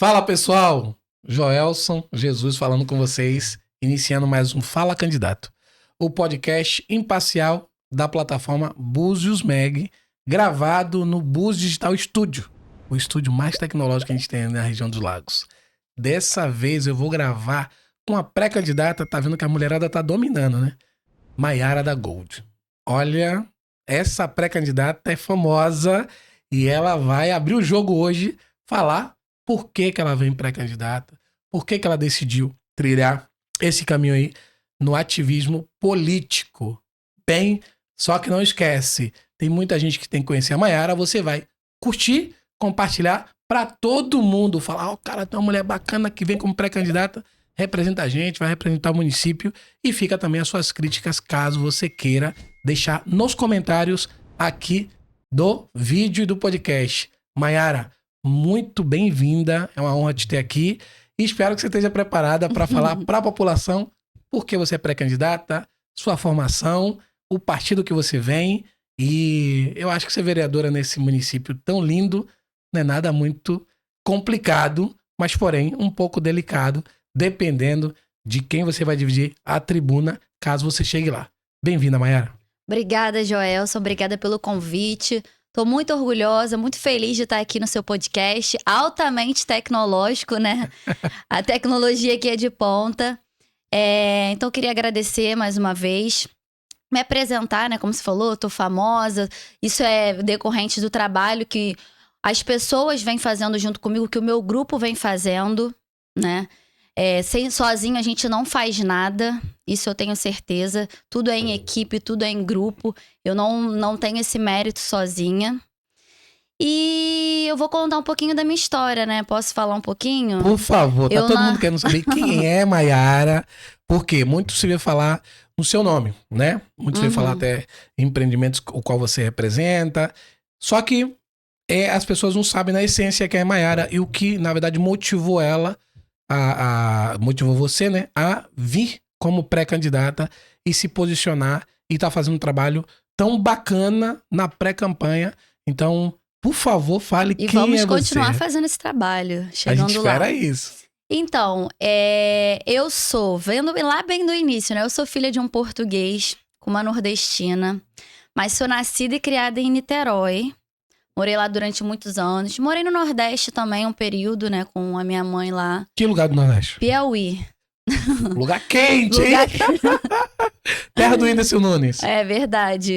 Fala pessoal, Joelson Jesus falando com vocês, iniciando mais um Fala Candidato, o podcast imparcial da plataforma Búzios Meg, gravado no Búzios Digital Studio, o estúdio mais tecnológico que a gente tem na região dos Lagos. Dessa vez eu vou gravar com a pré-candidata, tá vendo que a mulherada tá dominando, né? Maiara da Gold. Olha, essa pré-candidata é famosa e ela vai abrir o jogo hoje, falar por que ela vem pré-candidata, por que ela decidiu trilhar esse caminho aí no ativismo político. Bem, só que não esquece, tem muita gente que tem que conhecer a Maiara, você vai curtir, compartilhar para todo mundo, falar, cara, tem uma mulher bacana que vem como pré-candidata, representa a gente, vai representar o município e fica também as suas críticas, caso você queira deixar nos comentários aqui do vídeo e do podcast. Maiara, muito bem-vinda, é uma honra te ter aqui e espero que você esteja preparada para falar para a população por que você é pré-candidata, sua formação, o partido que você vem, e eu acho que ser vereadora nesse município tão lindo não é nada muito complicado, mas porém um pouco delicado, dependendo de quem você vai dividir a tribuna, caso você chegue lá. Bem-vinda, Maiara. Obrigada, Joelson. Obrigada pelo convite. Estou muito orgulhosa, muito feliz de estar aqui no seu podcast, altamente tecnológico, né? A tecnologia aqui é de ponta. Então, queria agradecer mais uma vez. Me apresentar, né? Como você falou, estou famosa. Isso é decorrente do trabalho que as pessoas vêm fazendo junto comigo, que o meu grupo vem fazendo, né? Sozinho a gente não faz nada, isso eu tenho certeza. Tudo é em equipe, tudo é em grupo. Eu não tenho esse mérito sozinha. E eu vou contar um pouquinho da minha história, né? Posso falar um pouquinho? Por favor, tá todo mundo querendo saber quem é Maiara, porque muito se vê falar no seu nome, né? Muito se vê falar até empreendimentos o qual você representa. Só que as pessoas não sabem na essência quem é Maiara e o que, na verdade, motivou ela motivou você, né, a vir como pré-candidata e se posicionar e tá fazendo um trabalho tão bacana na pré-campanha. Então, por favor, fale quem é você. E vamos continuar fazendo esse trabalho, chegando lá. A gente espera isso. Então, eu sou, vendo lá bem do início, né, eu sou filha de um português com uma nordestina, mas sou nascida e criada em Niterói. Morei lá durante muitos anos. Morei no Nordeste também um período, né? Com a minha mãe lá. Que lugar do Nordeste? Piauí. Lugar quente, hein? Terra do Whindersson Nunes. É verdade.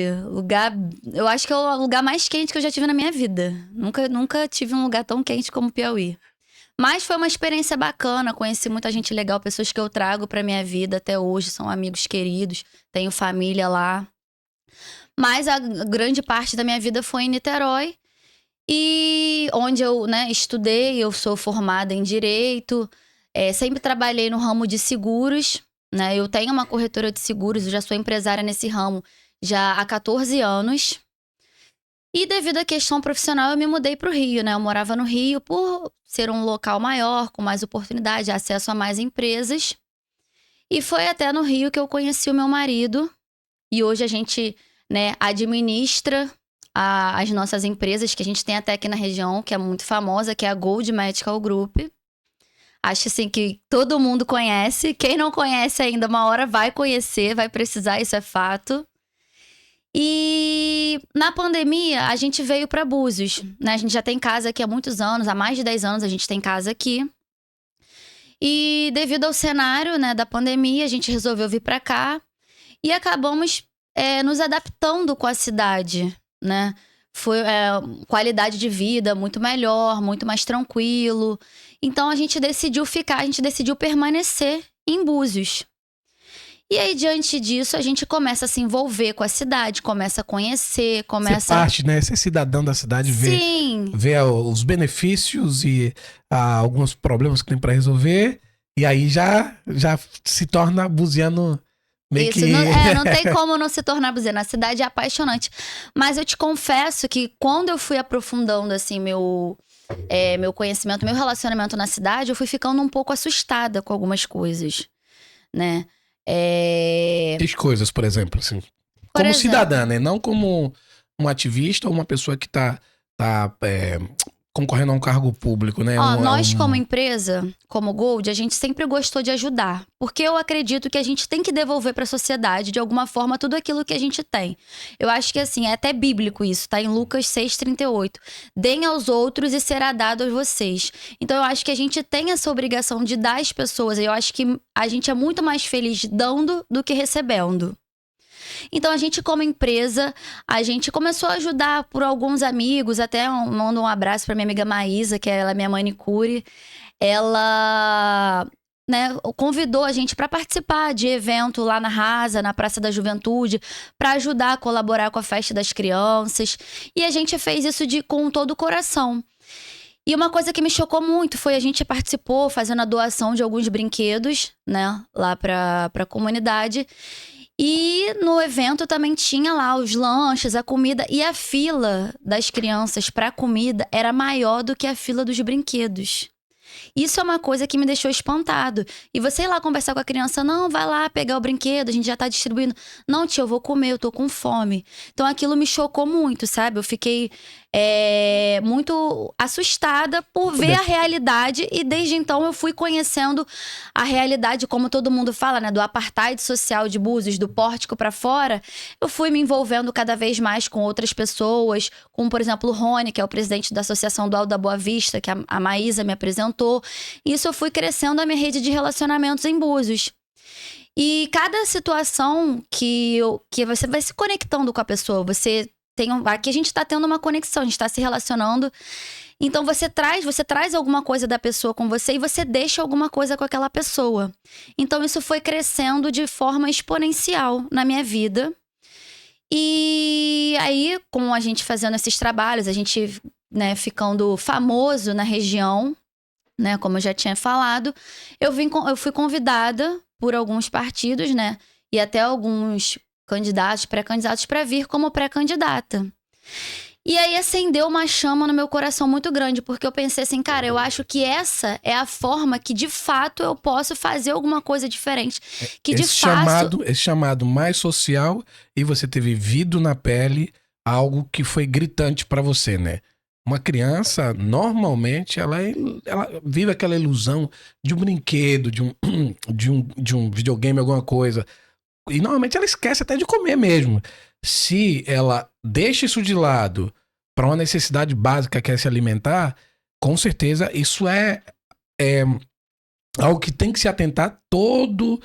Eu acho que é o lugar mais quente que eu já tive na minha vida. Nunca tive um lugar tão quente como Piauí. Mas foi uma experiência bacana. Conheci muita gente legal. Pessoas que eu trago pra minha vida até hoje. São amigos queridos. Tenho família lá. Mas a grande parte da minha vida foi em Niterói. E onde eu, né, estudei, eu sou formada em Direito, sempre trabalhei no ramo de seguros, né? Eu tenho uma corretora de seguros, eu já sou empresária nesse ramo já há 14 anos. E devido à questão profissional, eu me mudei para o Rio, né? Eu morava no Rio por ser um local maior, com mais oportunidade, acesso a mais empresas. E foi até no Rio que eu conheci o meu marido. E hoje a gente, né, administra as nossas empresas, que a gente tem até aqui na região, que é muito famosa, que é a Gold Medical Group. Acho assim que todo mundo conhece. Quem não conhece ainda, uma hora vai conhecer, vai precisar, isso é fato. E na pandemia, a gente veio para Búzios, né? A gente já tem casa aqui há muitos anos, há mais de 10 anos a gente tem casa aqui. E devido ao cenário, né, da pandemia, a gente resolveu vir para cá e acabamos nos adaptando com a cidade, né? Foi qualidade de vida muito melhor, muito mais tranquilo. Então a gente decidiu permanecer em Búzios. E aí, diante disso, a gente começa a se envolver com a cidade, começa a conhecer, Ser parte, né? Ser cidadão da cidade, ver os benefícios e alguns problemas que tem para resolver. E aí já se torna buziano. Isso, não tem como não se tornar buziano. A cidade é apaixonante. Mas eu te confesso que quando eu fui aprofundando, assim, meu conhecimento, meu relacionamento na cidade, eu fui ficando um pouco assustada com algumas coisas, né? Que coisas, por exemplo, assim? Como cidadã, né? Não como um ativista ou uma pessoa que tá concorrendo a um cargo público, né? Ó, nós como empresa, como Gold, a gente sempre gostou de ajudar. Porque eu acredito que a gente tem que devolver para a sociedade, de alguma forma, tudo aquilo que a gente tem. Eu acho que, assim, é até bíblico isso, tá? Em Lucas 6,38. Deem aos outros e será dado a vocês. Então, eu acho que a gente tem essa obrigação de dar às pessoas. Eu acho que a gente é muito mais feliz dando do que recebendo. Então, a gente, como empresa, a gente começou a ajudar por alguns amigos. Até mando um abraço pra minha amiga Maísa, que ela é minha manicure. Ela, né, convidou a gente para participar de evento lá na Rasa, na Praça da Juventude, para ajudar a colaborar com a festa das crianças. E a gente fez isso com todo o coração. E uma coisa que me chocou muito foi a gente participou fazendo a doação de alguns brinquedos, né, lá para a comunidade. E no evento também tinha lá os lanches, a comida. E a fila das crianças para comida era maior do que a fila dos brinquedos. Isso é uma coisa que me deixou espantado. E você ir lá conversar com a criança, não, vai lá pegar o brinquedo, a gente já tá distribuindo. Não, tia, eu vou comer, eu tô com fome. Então aquilo me chocou muito, sabe? Eu fiquei muito assustada por ver a realidade. E desde então eu fui conhecendo a realidade, como todo mundo fala, né? Do apartheid social de Búzios, do pórtico pra fora. Eu fui me envolvendo cada vez mais com outras pessoas, como por exemplo o Rony, que é o presidente da Associação do Alto da Boa Vista, que a Maísa me apresentou. Isso eu fui crescendo a minha rede de relacionamentos em Búzios. E cada situação que você vai se conectando com a pessoa, aqui a gente está tendo uma conexão, a gente está se relacionando. Então você traz alguma coisa da pessoa com você e você deixa alguma coisa com aquela pessoa. Então isso foi crescendo de forma exponencial na minha vida. E aí, com a gente fazendo esses trabalhos, a gente, né, ficando famoso na região, né, como eu já tinha falado, eu fui convidada por alguns partidos, né, e até alguns candidatos, pré-candidatos, para vir como pré-candidata. E aí acendeu uma chama no meu coração muito grande, porque eu pensei assim, cara, eu acho que essa é a forma que de fato eu posso fazer alguma coisa diferente. Que esse chamado mais social, e você ter vivido na pele algo que foi gritante para você, né? Uma criança, normalmente, ela vive aquela ilusão de um brinquedo, de um videogame, alguma coisa. E normalmente ela esquece até de comer mesmo. Se ela deixa isso de lado para uma necessidade básica que é se alimentar, com certeza isso é algo que tem que se atentar todo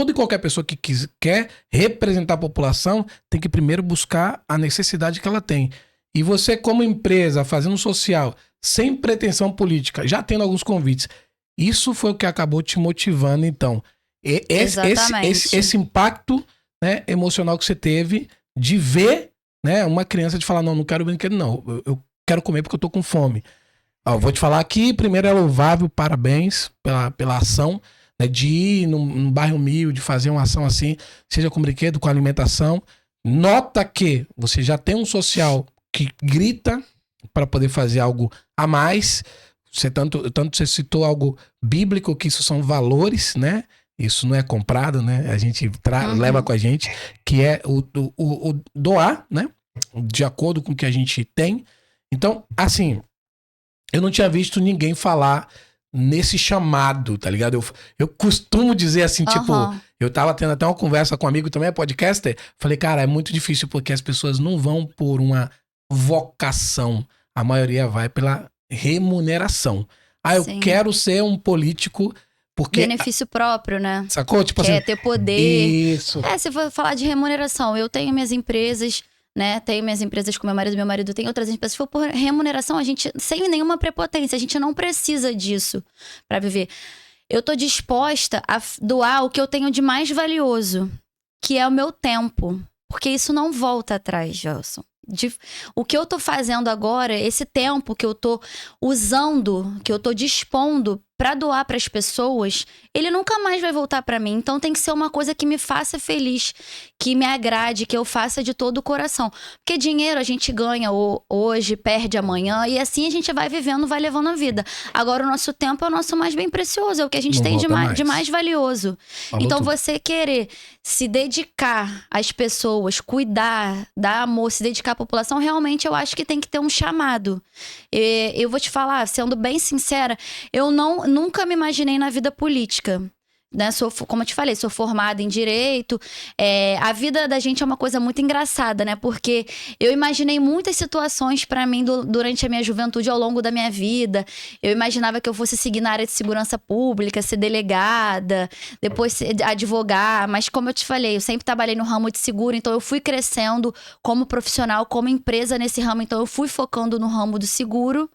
e qualquer pessoa que quer representar a população tem que primeiro buscar a necessidade que ela tem. E você, como empresa, fazendo social, sem pretensão política, já tendo alguns convites, isso foi o que acabou te motivando, então. Esse impacto, né, emocional que você teve de ver, né, uma criança de falar, não quero brinquedo, não. Eu quero comer porque eu tô com fome. Ó, vou te falar aqui, primeiro é louvável, parabéns pela ação, né, de ir num bairro humilde, fazer uma ação assim, seja com brinquedo, com alimentação. Nota que você já tem um social que grita para poder fazer algo a mais. Você citou algo bíblico, que isso são valores, né? Isso não é comprado, né? A gente leva com a gente, que é o doar, né? De acordo com o que a gente tem. Então, assim, eu não tinha visto ninguém falar nesse chamado, tá ligado? Eu costumo dizer assim, tipo, eu tava tendo até uma conversa com um amigo também, é podcaster, falei, cara, é muito difícil porque as pessoas não vão por uma vocação, a maioria vai pela remuneração. Eu quero ser um político porque... benefício próprio, né? Sacou? Tipo assim, ter poder. Isso. Se for falar de remuneração, eu tenho minhas empresas, né? Tenho minhas empresas com meu marido tem outras empresas. Se for por remuneração, a gente, sem nenhuma prepotência, a gente não precisa disso para viver. Eu tô disposta a doar o que eu tenho de mais valioso, que é o meu tempo. Porque isso não volta atrás, Gelson. O que eu tô fazendo agora, esse tempo que eu tô usando, que eu tô dispondo pra doar pras pessoas, ele nunca mais vai voltar pra mim. Então tem que ser uma coisa que me faça feliz, que me agrade, que eu faça de todo o coração. Porque dinheiro a gente ganha hoje, perde amanhã, e assim a gente vai vivendo, vai levando a vida. Agora o nosso tempo é o nosso mais bem precioso, é o que a gente Não tem de volta mais. mais valioso. Falou Então tudo. você querer se dedicar às pessoas, cuidar, dar amor, se dedicar à população, realmente eu acho que tem que ter um chamado. Eu vou te falar, sendo bem sincera, eu nunca me imaginei na vida política. Né? Como eu te falei, sou formada em Direito. A vida da gente é uma coisa muito engraçada, né? Porque eu imaginei muitas situações pra mim durante a minha juventude, ao longo da minha vida. Eu imaginava que eu fosse seguir na área de segurança pública, ser delegada, depois advogar. Mas como eu te falei, eu sempre trabalhei no ramo de seguro, então eu fui crescendo como profissional, como empresa nesse ramo. Então eu fui focando no ramo do seguro.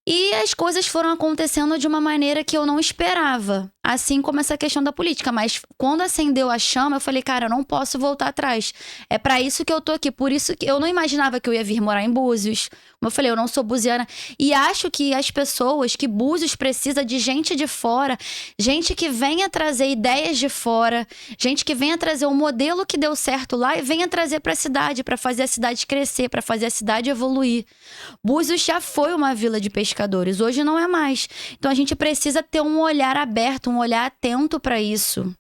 E as coisas foram acontecendo de uma maneira que eu não esperava. Assim como essa questão da política. Mas quando acendeu a chama, eu falei, cara, eu não posso voltar atrás. É pra isso que eu tô aqui. Por isso que eu não imaginava que eu ia vir morar em Búzios. Como eu falei, eu não sou buziana. E acho que as pessoas, que Búzios precisa de gente de fora. Gente que venha trazer ideias de fora. Gente que venha trazer um modelo que deu certo lá e venha trazer pra cidade. Pra fazer a cidade crescer, pra fazer a cidade evoluir. Búzios já foi uma vila de pescadores, hoje não é mais. Então a gente precisa ter um olhar aberto, um olhar atento para isso,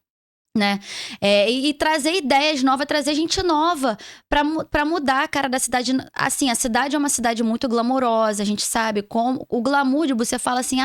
né? E trazer ideias novas, trazer gente nova para mudar a cara da cidade. Assim, a cidade é uma cidade muito glamourosa, a gente sabe como o glamour de Búzios. Você fala assim,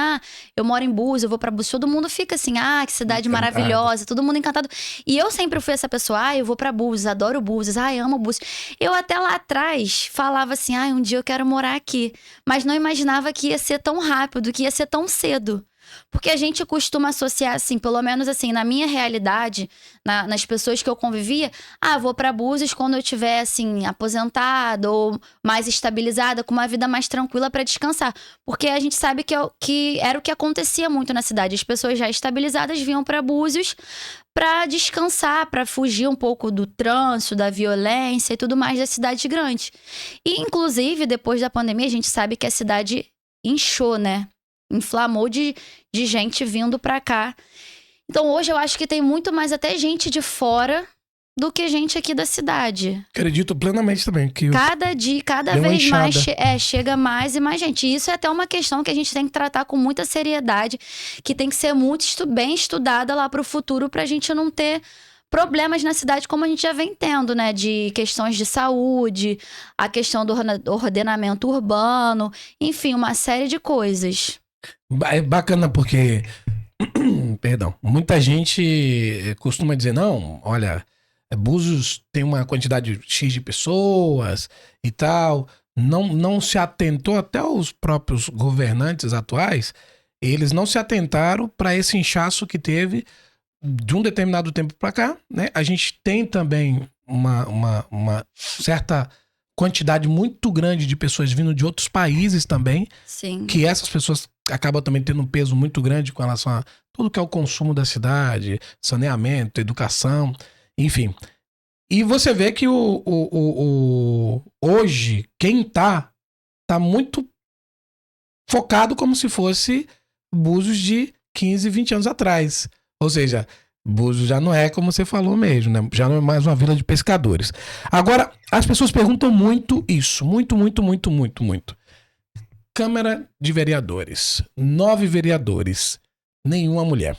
eu moro em Búzios, eu vou para Búzios, todo mundo fica assim, que cidade Encantado. maravilhosa, todo mundo encantado. E eu sempre fui essa pessoa, eu vou para Búzios, adoro Búzios, amo Búzios. Eu até lá atrás falava assim, um dia eu quero morar aqui, mas não imaginava que ia ser tão rápido, que ia ser tão cedo. Porque a gente costuma associar, assim, pelo menos assim, na minha realidade, nas pessoas que eu convivia, eu vou pra Búzios quando eu estiver, assim, aposentada ou mais estabilizada, com uma vida mais tranquila pra descansar. Porque a gente sabe que era o que acontecia muito na cidade. As pessoas já estabilizadas vinham pra Búzios pra descansar, pra fugir um pouco do trânsito, da violência e tudo mais da cidade grande. E, inclusive, depois da pandemia, a gente sabe que a cidade inchou, né? Inflamou de gente vindo pra cá. Então hoje eu acho que tem muito mais até gente de fora do que gente aqui da cidade. Acredito plenamente também que Cada dia, cada deu uma vez mais inchada. chega mais e mais gente. E isso é até uma questão que a gente tem que tratar com muita seriedade, que tem que ser muito bem estudada lá pro futuro, pra gente não ter problemas na cidade como a gente já vem tendo, né? De questões de saúde, a questão do ordenamento urbano, enfim, uma série de coisas. É bacana porque, perdão, muita gente costuma dizer, não, olha, Búzios tem uma quantidade X de pessoas e tal, não se atentou, até os próprios governantes atuais, eles não se atentaram para esse inchaço que teve de um determinado tempo para cá, né? A gente tem também uma certa quantidade muito grande de pessoas vindo de outros países também, Sim. que essas pessoas acabam também tendo um peso muito grande com relação a tudo que é o consumo da cidade, saneamento, educação, enfim. E você vê que hoje, quem tá muito focado como se fosse Búzios de 15, 20 anos atrás. Ou seja, Búzios já não é como você falou mesmo, né? Já não é mais uma vila de pescadores. Agora, as pessoas perguntam muito isso. Muito. Câmara de Vereadores. 9 vereadores. Nenhuma mulher.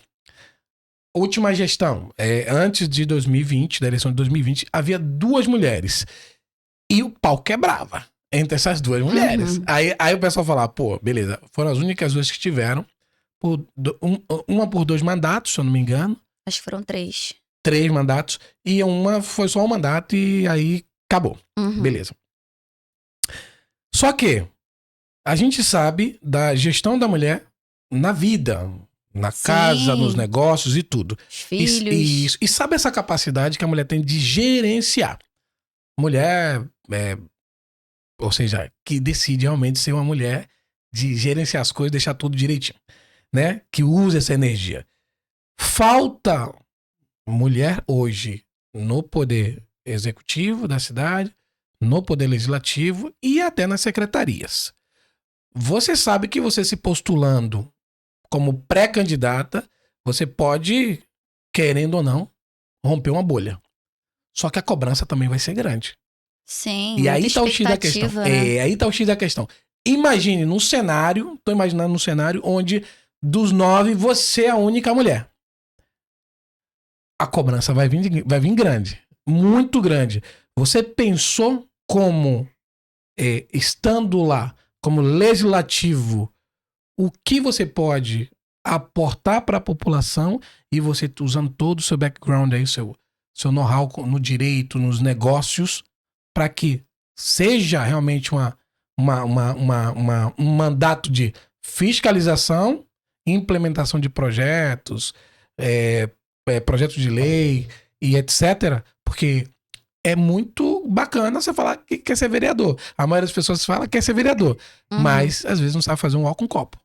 Última gestão. Antes de 2020, da eleição de 2020, havia 2 mulheres. E o pau quebrava entre essas 2 mulheres. Aí o pessoal falava, beleza, foram as únicas 2 que tiveram. Uma por 2 mandatos, se eu não me engano. Acho que foram 3. 3 mandatos. E uma foi só um mandato e aí acabou. Beleza. Só que a gente sabe da gestão da mulher na vida, na casa, nos negócios e tudo. Os filhos. E sabe essa capacidade que a mulher tem de gerenciar? Mulher, ou seja, que decide realmente ser uma mulher de gerenciar as coisas, deixar tudo direitinho, né? Que usa essa energia. Falta mulher hoje no poder executivo da cidade, no poder legislativo e até nas secretarias. Você sabe que você se postulando como pré-candidata, você pode, querendo ou não, romper uma bolha. Só que a cobrança também vai ser grande. Sim, E aí tá o X da expectativa, questão. né? Aí tá o X da questão. Imagine num cenário, tô imaginando num cenário onde dos 9 você é a única mulher. A cobrança vai vir grande. Muito grande. Você pensou como, estando lá, como legislativo, o que você pode aportar para a população e você usando todo o seu background aí, seu know-how no direito, nos negócios, para que seja realmente um mandato de fiscalização, implementação de projetos, projetos de lei e etc. Porque é muito bacana você falar que quer ser vereador. A maioria das pessoas fala que quer ser vereador, mas às vezes não sabe fazer um álcool com copo.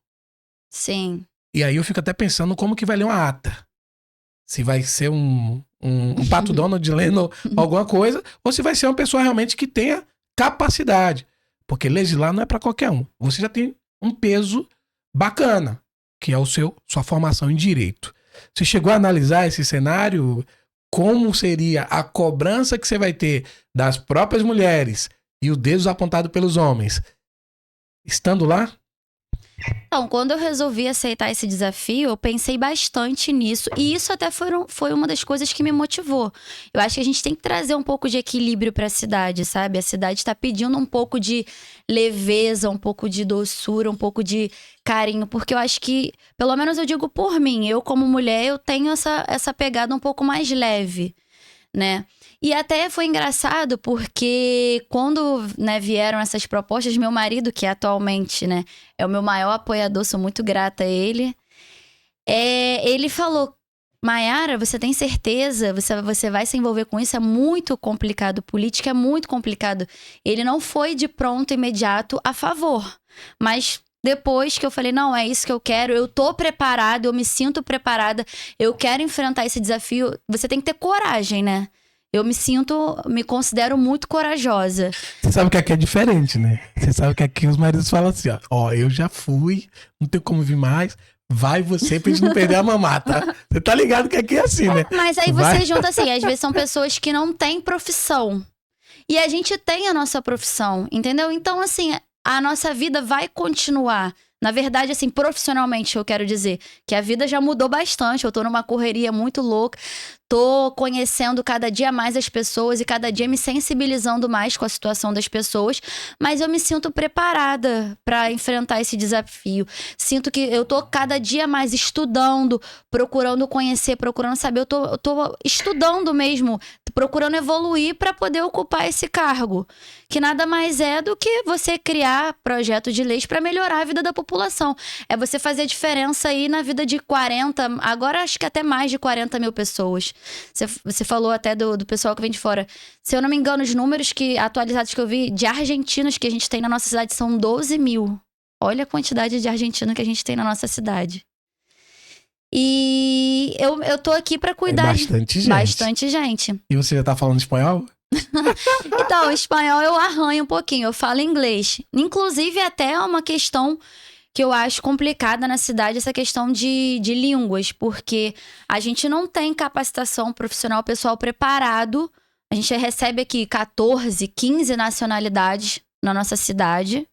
Sim. E aí eu fico até pensando como que vai ler uma ata. Se vai ser um Pato Donald lendo alguma coisa, ou se vai ser uma pessoa realmente que tenha capacidade. Porque legislar não é para qualquer um. Você já tem um peso bacana, que é sua formação em direito. Você chegou a analisar esse cenário? Como seria a cobrança que você vai ter das próprias mulheres e o dedo apontado pelos homens? Estando lá? Então, quando eu resolvi aceitar esse desafio, eu pensei bastante nisso. E isso até foi uma das coisas que me motivou. Eu acho que a gente tem que trazer um pouco de equilíbrio para a cidade, sabe? A cidade está pedindo um pouco de leveza, um pouco de doçura, um pouco de carinho. Porque eu acho que, pelo menos eu digo por mim, eu como mulher, eu tenho essa pegada um pouco mais leve, né? E até foi engraçado porque quando, né, vieram essas propostas, meu marido, que atualmente, né, é o meu maior apoiador, sou muito grata a ele, ele falou: Mayara, você tem certeza? Você vai se envolver com isso? É muito complicado. Política é muito complicado. Ele não foi de pronto, imediato, a favor. Mas depois que eu falei, não, é isso que eu quero, eu tô preparada, eu me sinto preparada, eu quero enfrentar esse desafio. Você tem que ter coragem, né? Eu me considero muito corajosa. Você sabe que aqui é diferente, né? Você sabe que aqui os maridos falam assim, ó, eu já fui, não tenho como vir mais, vai você pra gente não perder a mamata. Você tá ligado que aqui é assim, né? Mas aí você junta assim, às vezes são pessoas que não têm profissão. E a gente tem a nossa profissão, entendeu? Então, assim, a nossa vida vai continuar. Na verdade, assim, profissionalmente, eu quero dizer que a vida já mudou bastante. Eu tô numa correria muito louca. Tô conhecendo cada dia mais as pessoas e cada dia me sensibilizando mais com a situação das pessoas. Mas eu me sinto preparada para enfrentar esse desafio. Sinto que eu tô cada dia mais estudando, procurando conhecer, procurando saber. Eu tô estudando mesmo, procurando evoluir para poder ocupar esse cargo. Que nada mais é do que você criar projetos de leis para melhorar a vida da população. É você fazer a diferença aí na vida de 40, agora acho que até mais de 40 mil pessoas. Você falou até do pessoal que vem de fora. Se eu não me engano, os números atualizados que eu vi de argentinos que a gente tem na nossa cidade são 12 mil. Olha a quantidade de argentinos que a gente tem na nossa cidade. E eu tô aqui pra cuidar. Bastante gente. Bastante gente. E você já tá falando espanhol? Então, espanhol eu arranho um pouquinho, eu falo inglês. Inclusive, até é uma questão que eu acho complicada na cidade, essa questão de línguas, porque a gente não tem capacitação profissional, pessoal preparado. A gente recebe aqui 14, 15 nacionalidades na nossa cidade.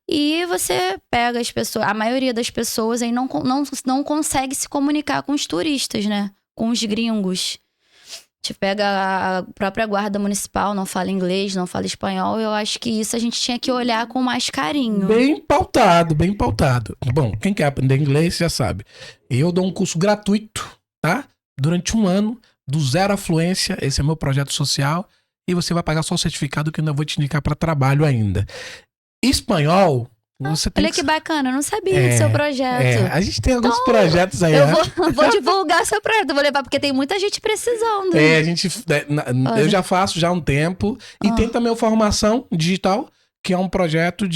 E você pega as pessoas, a maioria das pessoas aí não consegue se comunicar com os turistas, né? Com os gringos. Te pega a própria guarda municipal, não fala inglês, não fala espanhol. Eu acho que isso a gente tinha que olhar com mais carinho. Bem pautado, bem pautado. Bom, quem quer aprender inglês já sabe. Eu dou um curso gratuito, tá? Durante 1 ano, do zero à fluência. Esse é meu projeto social. E você vai pagar só o certificado que eu ainda vou te indicar para trabalho ainda. Espanhol, você tem olha que bacana, eu não sabia do seu projeto. A gente tem alguns projetos aí. Eu vou divulgar seu projeto, vou levar, porque tem muita gente precisando. Eu já faço já há um tempo. E tem também a Formação Digital, que é um projeto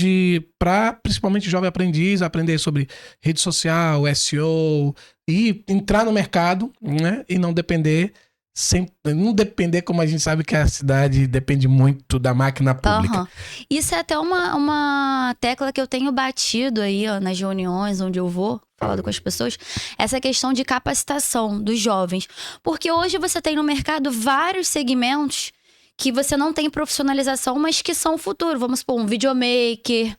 para principalmente jovem aprendiz, aprender sobre rede social, SEO, e entrar no mercado, né? E não depender sem não depender, como a gente sabe que a cidade depende muito da máquina pública. Uhum. Isso é até uma tecla que eu tenho batido aí, ó, nas reuniões onde eu vou, falando com as pessoas, essa questão de capacitação dos jovens. Porque hoje você tem no mercado vários segmentos que você não tem profissionalização, mas que são o futuro. Vamos supor, um videomaker,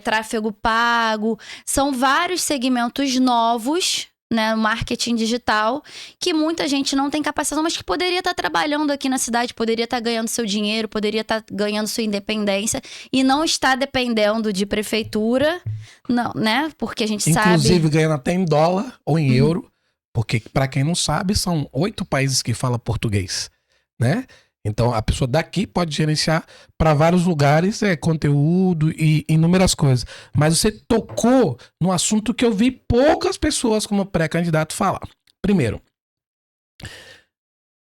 tráfego pago. São vários segmentos novos, né, marketing digital, que muita gente não tem capacitação, mas que poderia estar trabalhando aqui na cidade, poderia estar ganhando seu dinheiro, poderia estar ganhando sua independência e não está dependendo de prefeitura, não, né? Porque a gente sabe... Inclusive ganhando até em dólar ou em euro, porque para quem não sabe, são 8 países que falam português, né? Então, a pessoa daqui pode gerenciar para vários lugares, conteúdo e inúmeras coisas. Mas você tocou num assunto que eu vi poucas pessoas como pré-candidato falar. Primeiro,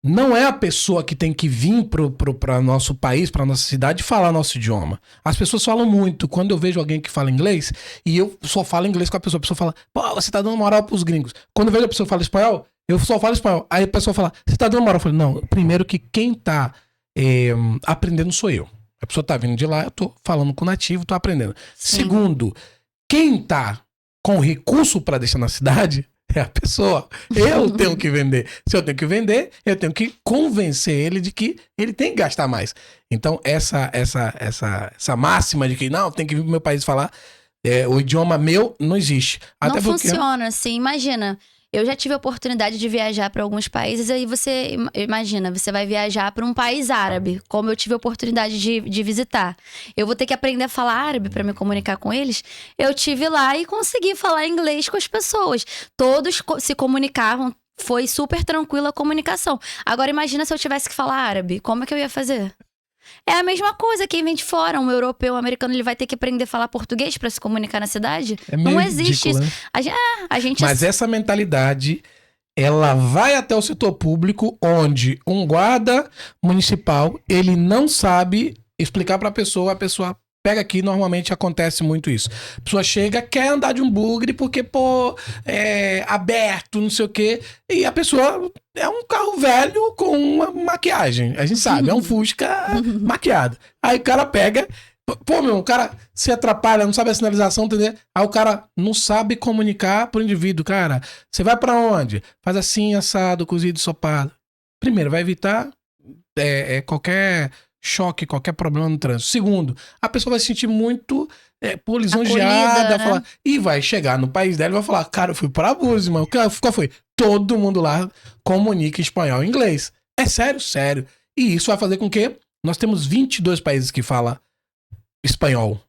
não é a pessoa que tem que vir para nosso país, para nossa cidade, falar nosso idioma. As pessoas falam muito. Quando eu vejo alguém que fala inglês, e eu só falo inglês com a pessoa fala, pô, você tá dando moral pros gringos. Quando eu vejo a pessoa que fala espanhol, eu só falo espanhol. Aí a pessoa fala, você tá dando moral? Eu falo, não, primeiro que quem tá aprendendo sou eu. A pessoa tá vindo de lá, eu tô falando com o nativo, tô aprendendo. Sim. Segundo, quem tá com recurso para deixar na cidade é a pessoa. Eu tenho que vender. Se eu tenho que vender, eu tenho que convencer ele de que ele tem que gastar mais. Então, essa máxima de que não, tem que vir pro meu país falar o idioma meu, não existe. Até não porque... funciona assim. Imagina, eu já tive a oportunidade de viajar para alguns países, aí você imagina, você vai viajar para um país árabe, como eu tive a oportunidade de visitar. Eu vou ter que aprender a falar árabe para me comunicar com eles. Eu tive lá e consegui falar inglês com as pessoas. Todos se comunicavam, foi super tranquila a comunicação. Agora imagina se eu tivesse que falar árabe, como é que eu ia fazer? É a mesma coisa, quem vem de fora, um europeu, um americano, ele vai ter que aprender a falar português para se comunicar na cidade? Não existe ridículo, isso. Né? A gente... Mas essa mentalidade, ela vai até o setor público, onde um guarda municipal, ele não sabe explicar para a pessoa pega aqui, normalmente acontece muito isso. A pessoa chega, quer andar de um bugre porque, é aberto, não sei o quê. E a pessoa é um carro velho com uma maquiagem. A gente sabe, é um Fusca maquiado. Aí o cara pega... o cara se atrapalha, não sabe a sinalização, entendeu? Aí o cara não sabe comunicar pro indivíduo. Cara, você vai pra onde? Faz assim, assado, cozido, ensopado. Primeiro, vai evitar qualquer... choque, qualquer problema no trânsito. Segundo, a pessoa vai se sentir muito lisonjeada, né? E vai chegar no país dela e vai falar, cara, eu fui para Búzios, mano. Qual foi? Todo mundo lá comunica em espanhol e inglês. É sério, sério. E isso vai fazer com que nós temos 22 países que falam espanhol.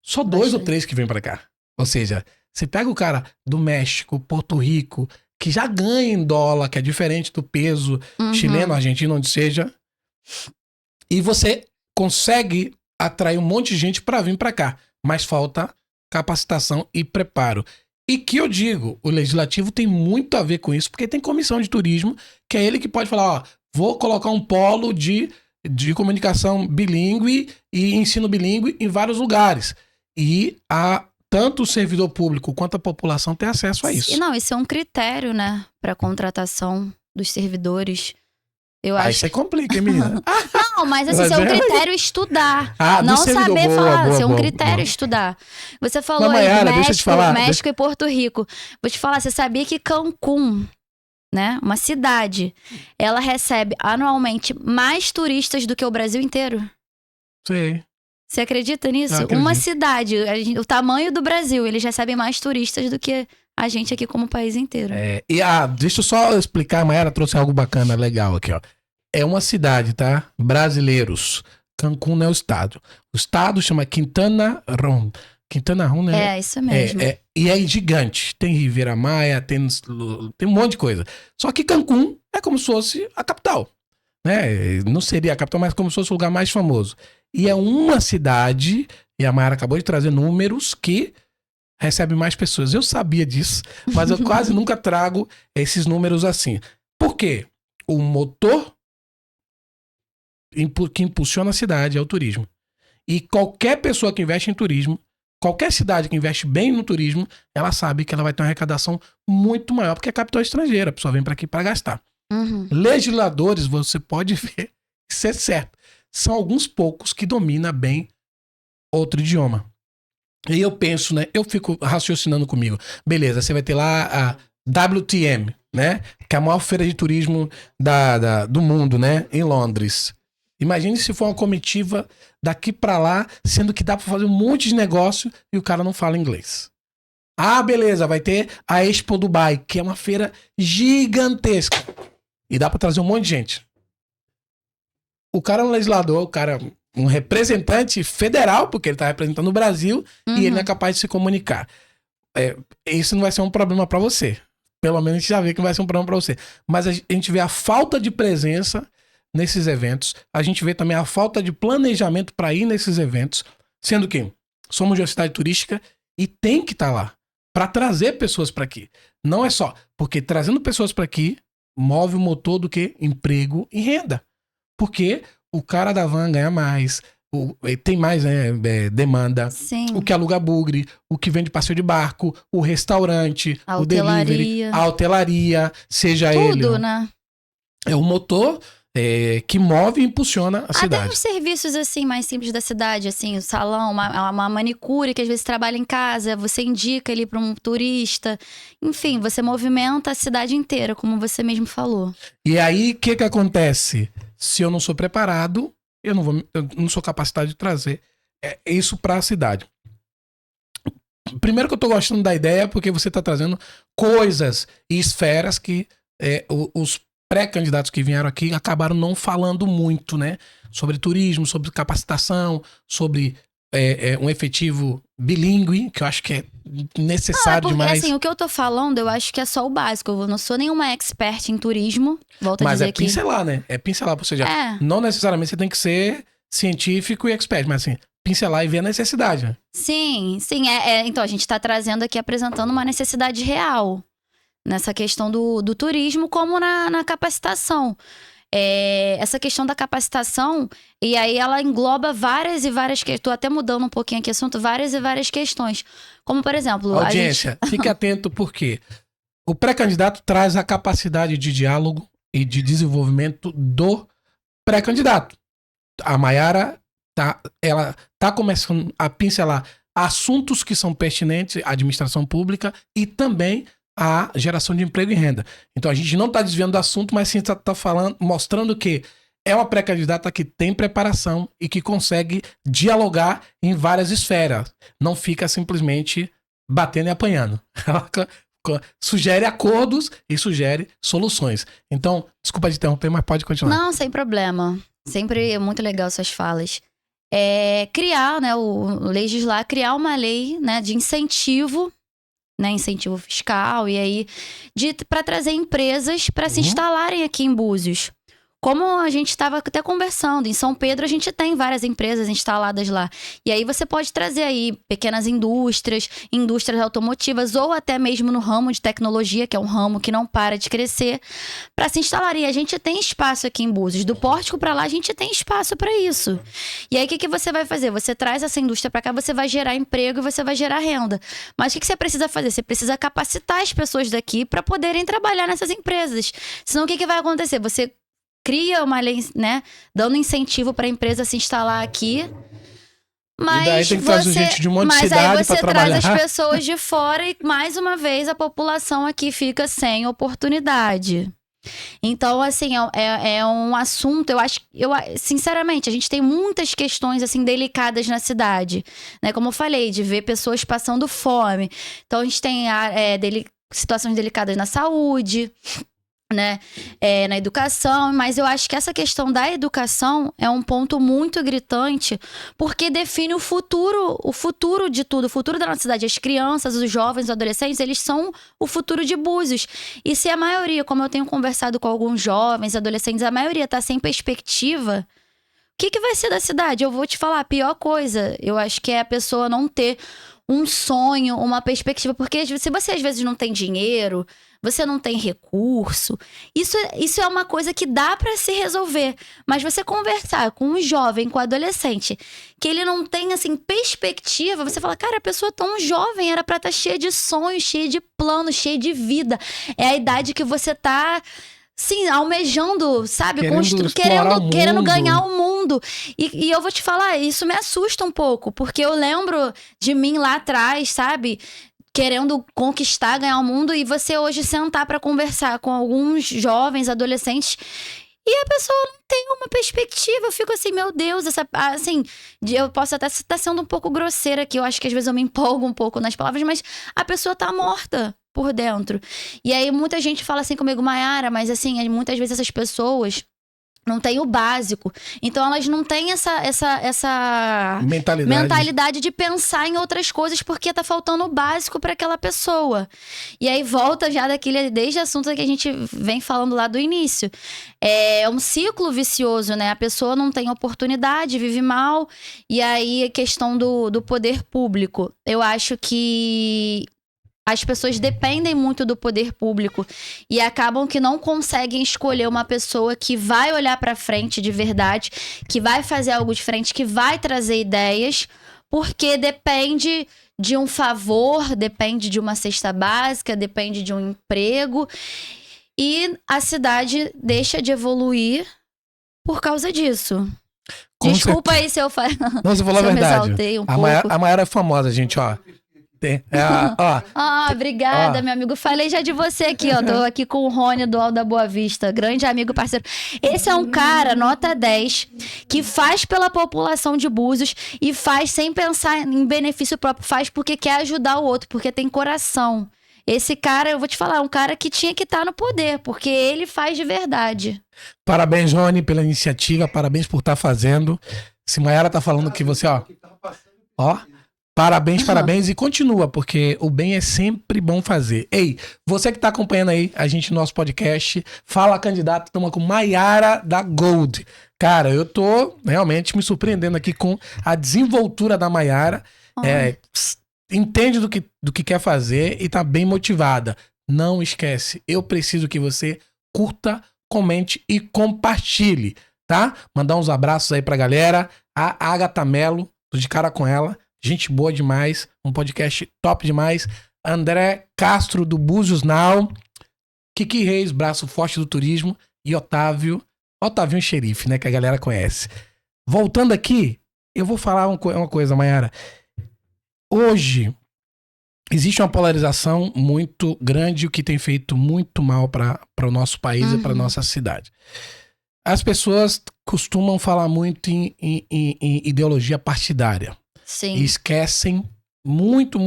Só 2 ou 3 que vêm para cá. Ou seja, você pega o cara do México, Porto Rico, que já ganha em dólar, que é diferente do peso chileno, argentino, onde seja... E você consegue atrair um monte de gente para vir para cá. Mas falta capacitação e preparo. E que eu digo, o legislativo tem muito a ver com isso, porque tem comissão de turismo, que é ele que pode falar, ó, vou colocar um polo de comunicação bilíngue e ensino bilíngue em vários lugares. E tanto o servidor público quanto a população tem acesso a isso. E não, isso é um critério, né, para contratação dos servidores. Aí você complica, hein, menina? Não, mas assim, isso é um critério estudar. Não saber falar, isso é um critério estudar. Você falou aí México e Porto Rico. Vou te falar, você sabia que Cancún, né, uma cidade, ela recebe anualmente mais turistas do que o Brasil inteiro? Sei. Você acredita nisso? Uma cidade, o tamanho do Brasil, eles recebem mais turistas do que a gente aqui como país inteiro. Deixa eu só explicar, a Mayara trouxe algo bacana, legal aqui, ó. É uma cidade, tá? Brasileiros. Cancún não é o estado. O estado chama Quintana Roo. Quintana Roo, né? É, isso mesmo. E é gigante. Tem Riviera Maya, tem um monte de coisa. Só que Cancún é como se fosse a capital, né? Não seria a capital, mas como se fosse o lugar mais famoso. E é uma cidade, e a Mayara acabou de trazer números que recebe mais pessoas. Eu sabia disso, mas eu quase nunca trago esses números assim. Por quê? O motor que impulsiona a cidade é o turismo. E qualquer pessoa que investe em turismo, qualquer cidade que investe bem no turismo, ela sabe que ela vai ter uma arrecadação muito maior, porque é capital estrangeiro, a pessoa vem para aqui para gastar. Legisladores, você pode ver, isso é certo. São alguns poucos que dominam bem outro idioma. E eu penso, né? Eu fico raciocinando comigo. Beleza, você vai ter lá a WTM, né? Que é a maior feira de turismo do mundo, né? Em Londres. Imagine se for uma comitiva daqui pra lá, sendo que dá pra fazer um monte de negócio e o cara não fala inglês. Ah, beleza, vai ter a Expo Dubai, que é uma feira gigantesca. E dá pra trazer um monte de gente. O cara é um legislador, o cara é um representante federal, porque ele tá representando o Brasil, e ele não é capaz de se comunicar. Isso não vai ser um problema pra você. Pelo menos a gente já vê que não vai ser um problema pra você. Mas a gente vê a falta de presença nesses eventos. A gente vê também a falta de planejamento pra ir nesses eventos. Sendo que somos de uma cidade turística e tem que estar lá pra trazer pessoas pra aqui. Não é só, porque trazendo pessoas pra aqui move o motor do que? Emprego e renda. Porque o cara da van ganha mais, tem mais demanda. Sim. O que aluga bugre, o que vende passeio de barco, o restaurante, o delivery, a hotelaria, seja tudo, ele. Tudo, né? É o motor que move e impulsiona a cidade. Até uns serviços assim mais simples da cidade, assim, o salão, uma manicure que às vezes trabalha em casa, você indica ali para um turista. Enfim, você movimenta a cidade inteira, como você mesmo falou. E aí, o que acontece? Se eu não sou preparado, eu não sou capacitado de trazer isso para a cidade. Primeiro que eu tô gostando da ideia porque você tá trazendo coisas e esferas que os pré-candidatos que vieram aqui acabaram não falando muito, né? Sobre turismo, sobre capacitação, sobre um efetivo bilíngue, que eu acho que é necessário demais. Assim, o que eu tô falando, eu acho que é só o básico. Eu não sou nenhuma expert em turismo, volto a dizer aqui. Mas é pincelar, né? É pincelar, ou seja, não necessariamente você tem que ser científico e expert, mas assim, pincelar e ver a necessidade, né? Sim. Então, a gente tá trazendo aqui, apresentando uma necessidade real. Nessa questão do turismo, como na capacitação. Essa questão da capacitação, e aí ela engloba várias e várias questões. Tô até mudando um pouquinho aqui o assunto, várias e várias questões. Como, por exemplo... Audiência, fique atento porque o pré-candidato traz a capacidade de diálogo e de desenvolvimento do pré-candidato. A Mayara ela tá começando a pincelar assuntos que são pertinentes à administração pública e também a geração de emprego e renda. Então a gente não está desviando do assunto, mas sim está falando, mostrando que é uma pré-candidata que tem preparação e que consegue dialogar em várias esferas. Não fica simplesmente batendo e apanhando. Ela sugere acordos e sugere soluções. Então, desculpa te interromper, mas pode continuar. Não, sem problema. Sempre é muito legal suas falas. Criar, né, legislar, criar uma lei, né, de incentivo, né, incentivo fiscal, e aí para trazer empresas para se instalarem aqui em Búzios. Como a gente estava até conversando, em São Pedro a gente tem várias empresas instaladas lá. E aí você pode trazer aí pequenas indústrias automotivas, ou até mesmo no ramo de tecnologia, que é um ramo que não para de crescer, para se instalar. E a gente tem espaço aqui em Búzios. Do Pórtico para lá a gente tem espaço para isso. E aí o que você vai fazer? Você traz essa indústria para cá, você vai gerar emprego e você vai gerar renda. Mas o que você precisa fazer? Você precisa capacitar as pessoas daqui para poderem trabalhar nessas empresas. Senão o que vai acontecer? Você cria uma lei, né, dando incentivo para a empresa se instalar aqui. Mas e daí tem que trazer gente de um monte de cidade para trabalhar. Mas aí você traz as pessoas de fora e, mais uma vez, a população aqui fica sem oportunidade. Então, assim, é um assunto, sinceramente, a gente tem muitas questões, assim, delicadas na cidade, né? Como eu falei, de ver pessoas passando fome. Então, a gente tem situações delicadas na saúde, né, na educação, mas eu acho que essa questão da educação é um ponto muito gritante, porque define o futuro de tudo, o futuro da nossa cidade. As crianças, os jovens, os adolescentes, eles são o futuro de Búzios. E se a maioria, como eu tenho conversado com alguns jovens, adolescentes, a maioria tá sem perspectiva, o que vai ser da cidade? Eu vou te falar, a pior coisa, eu acho que é a pessoa não ter um sonho, uma perspectiva, porque se você às vezes não tem dinheiro, você não tem recurso, isso é uma coisa que dá pra se resolver. Mas você conversar com um jovem, com um adolescente, que ele não tem, assim, perspectiva, você fala, cara, a pessoa tão jovem, era pra estar cheia de sonhos, cheia de planos, cheia de vida. É a idade que você tá sim, almejando, sabe? Querendo explorar o mundo. Querendo ganhar o mundo. E eu vou te falar, isso me assusta um pouco, porque eu lembro de mim lá atrás, sabe? Querendo conquistar, ganhar o mundo, e você hoje sentar pra conversar com alguns jovens, adolescentes, e a pessoa não tem uma perspectiva. Eu fico assim, meu Deus, assim, eu posso até estar sendo um pouco grosseira aqui, eu acho que às vezes eu me empolgo um pouco nas palavras, mas a pessoa tá morta por dentro. E aí muita gente fala assim comigo, Mayara, mas assim, muitas vezes essas pessoas não têm o básico. Então elas não têm essa mentalidade de pensar em outras coisas, porque tá faltando o básico para aquela pessoa. E aí volta já desde o assunto que a gente vem falando lá do início. É um ciclo vicioso, né? A pessoa não tem oportunidade, vive mal. E aí a questão do poder público. Eu acho que as pessoas dependem muito do poder público e acabam que não conseguem escolher uma pessoa que vai olhar pra frente de verdade, que vai fazer algo diferente, que vai trazer ideias, porque depende de um favor, depende de uma cesta básica, depende de um emprego, e a cidade deixa de evoluir por causa diso. Desculpa aí se eu falei. Não, você falou a verdade. Me exaltei um pouco. A Mayara é famosa, gente, ó. Obrigada, meu amigo. Falei já de você aqui, ó. Tô aqui com o Rony do Alto da Boa Vista. Grande amigo, parceiro. Esse é um cara, nota 10, que faz pela população de Búzios e faz sem pensar em benefício próprio. Faz porque quer ajudar o outro, porque tem coração. Esse cara, eu vou te falar, é um cara que tinha que estar no poder, porque ele faz de verdade. Parabéns, Rony, pela iniciativa. Parabéns por estar fazendo. Se Mayara tá falando que você, ó... Parabéns e continua, porque o bem é sempre bom fazer. Ei, você que tá acompanhando aí a gente no nosso podcast, Fala Candidato, estamos com Mayara da Gold. Cara, eu tô realmente me surpreendendo aqui com a desenvoltura da Mayara. Entende do que quer fazer e tá bem motivada. Não esquece, eu preciso que você curta, comente e compartilhe, tá? Mandar uns abraços aí pra galera. A Agatha Mello, tô de cara com ela. Gente boa demais, um podcast top demais. André Castro, do Búzios Now. Kiki Reis, braço forte do turismo. E Otavinho Xerife, né, que a galera conhece. Voltando aqui, eu vou falar uma coisa, Mayara. Hoje, existe uma polarização muito grande, o que tem feito muito mal para o nosso país e para nossa cidade. As pessoas costumam falar muito em ideologia partidária. Sim. E esquecem muito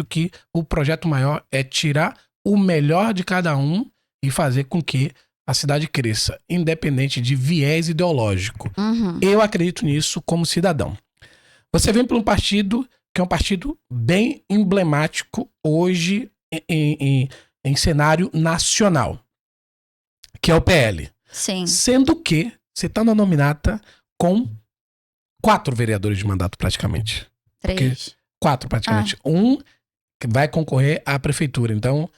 que o projeto maior é tirar o melhor de cada um e fazer com que a cidade cresça, independente de viés ideológico. Eu acredito nisso como cidadão. Você vem para um partido que é um partido bem emblemático hoje em cenário nacional, que é o PL. Sim. Sendo que você está na nominata com 4 vereadores de mandato praticamente. 3. 4 praticamente. Um que vai concorrer à prefeitura, então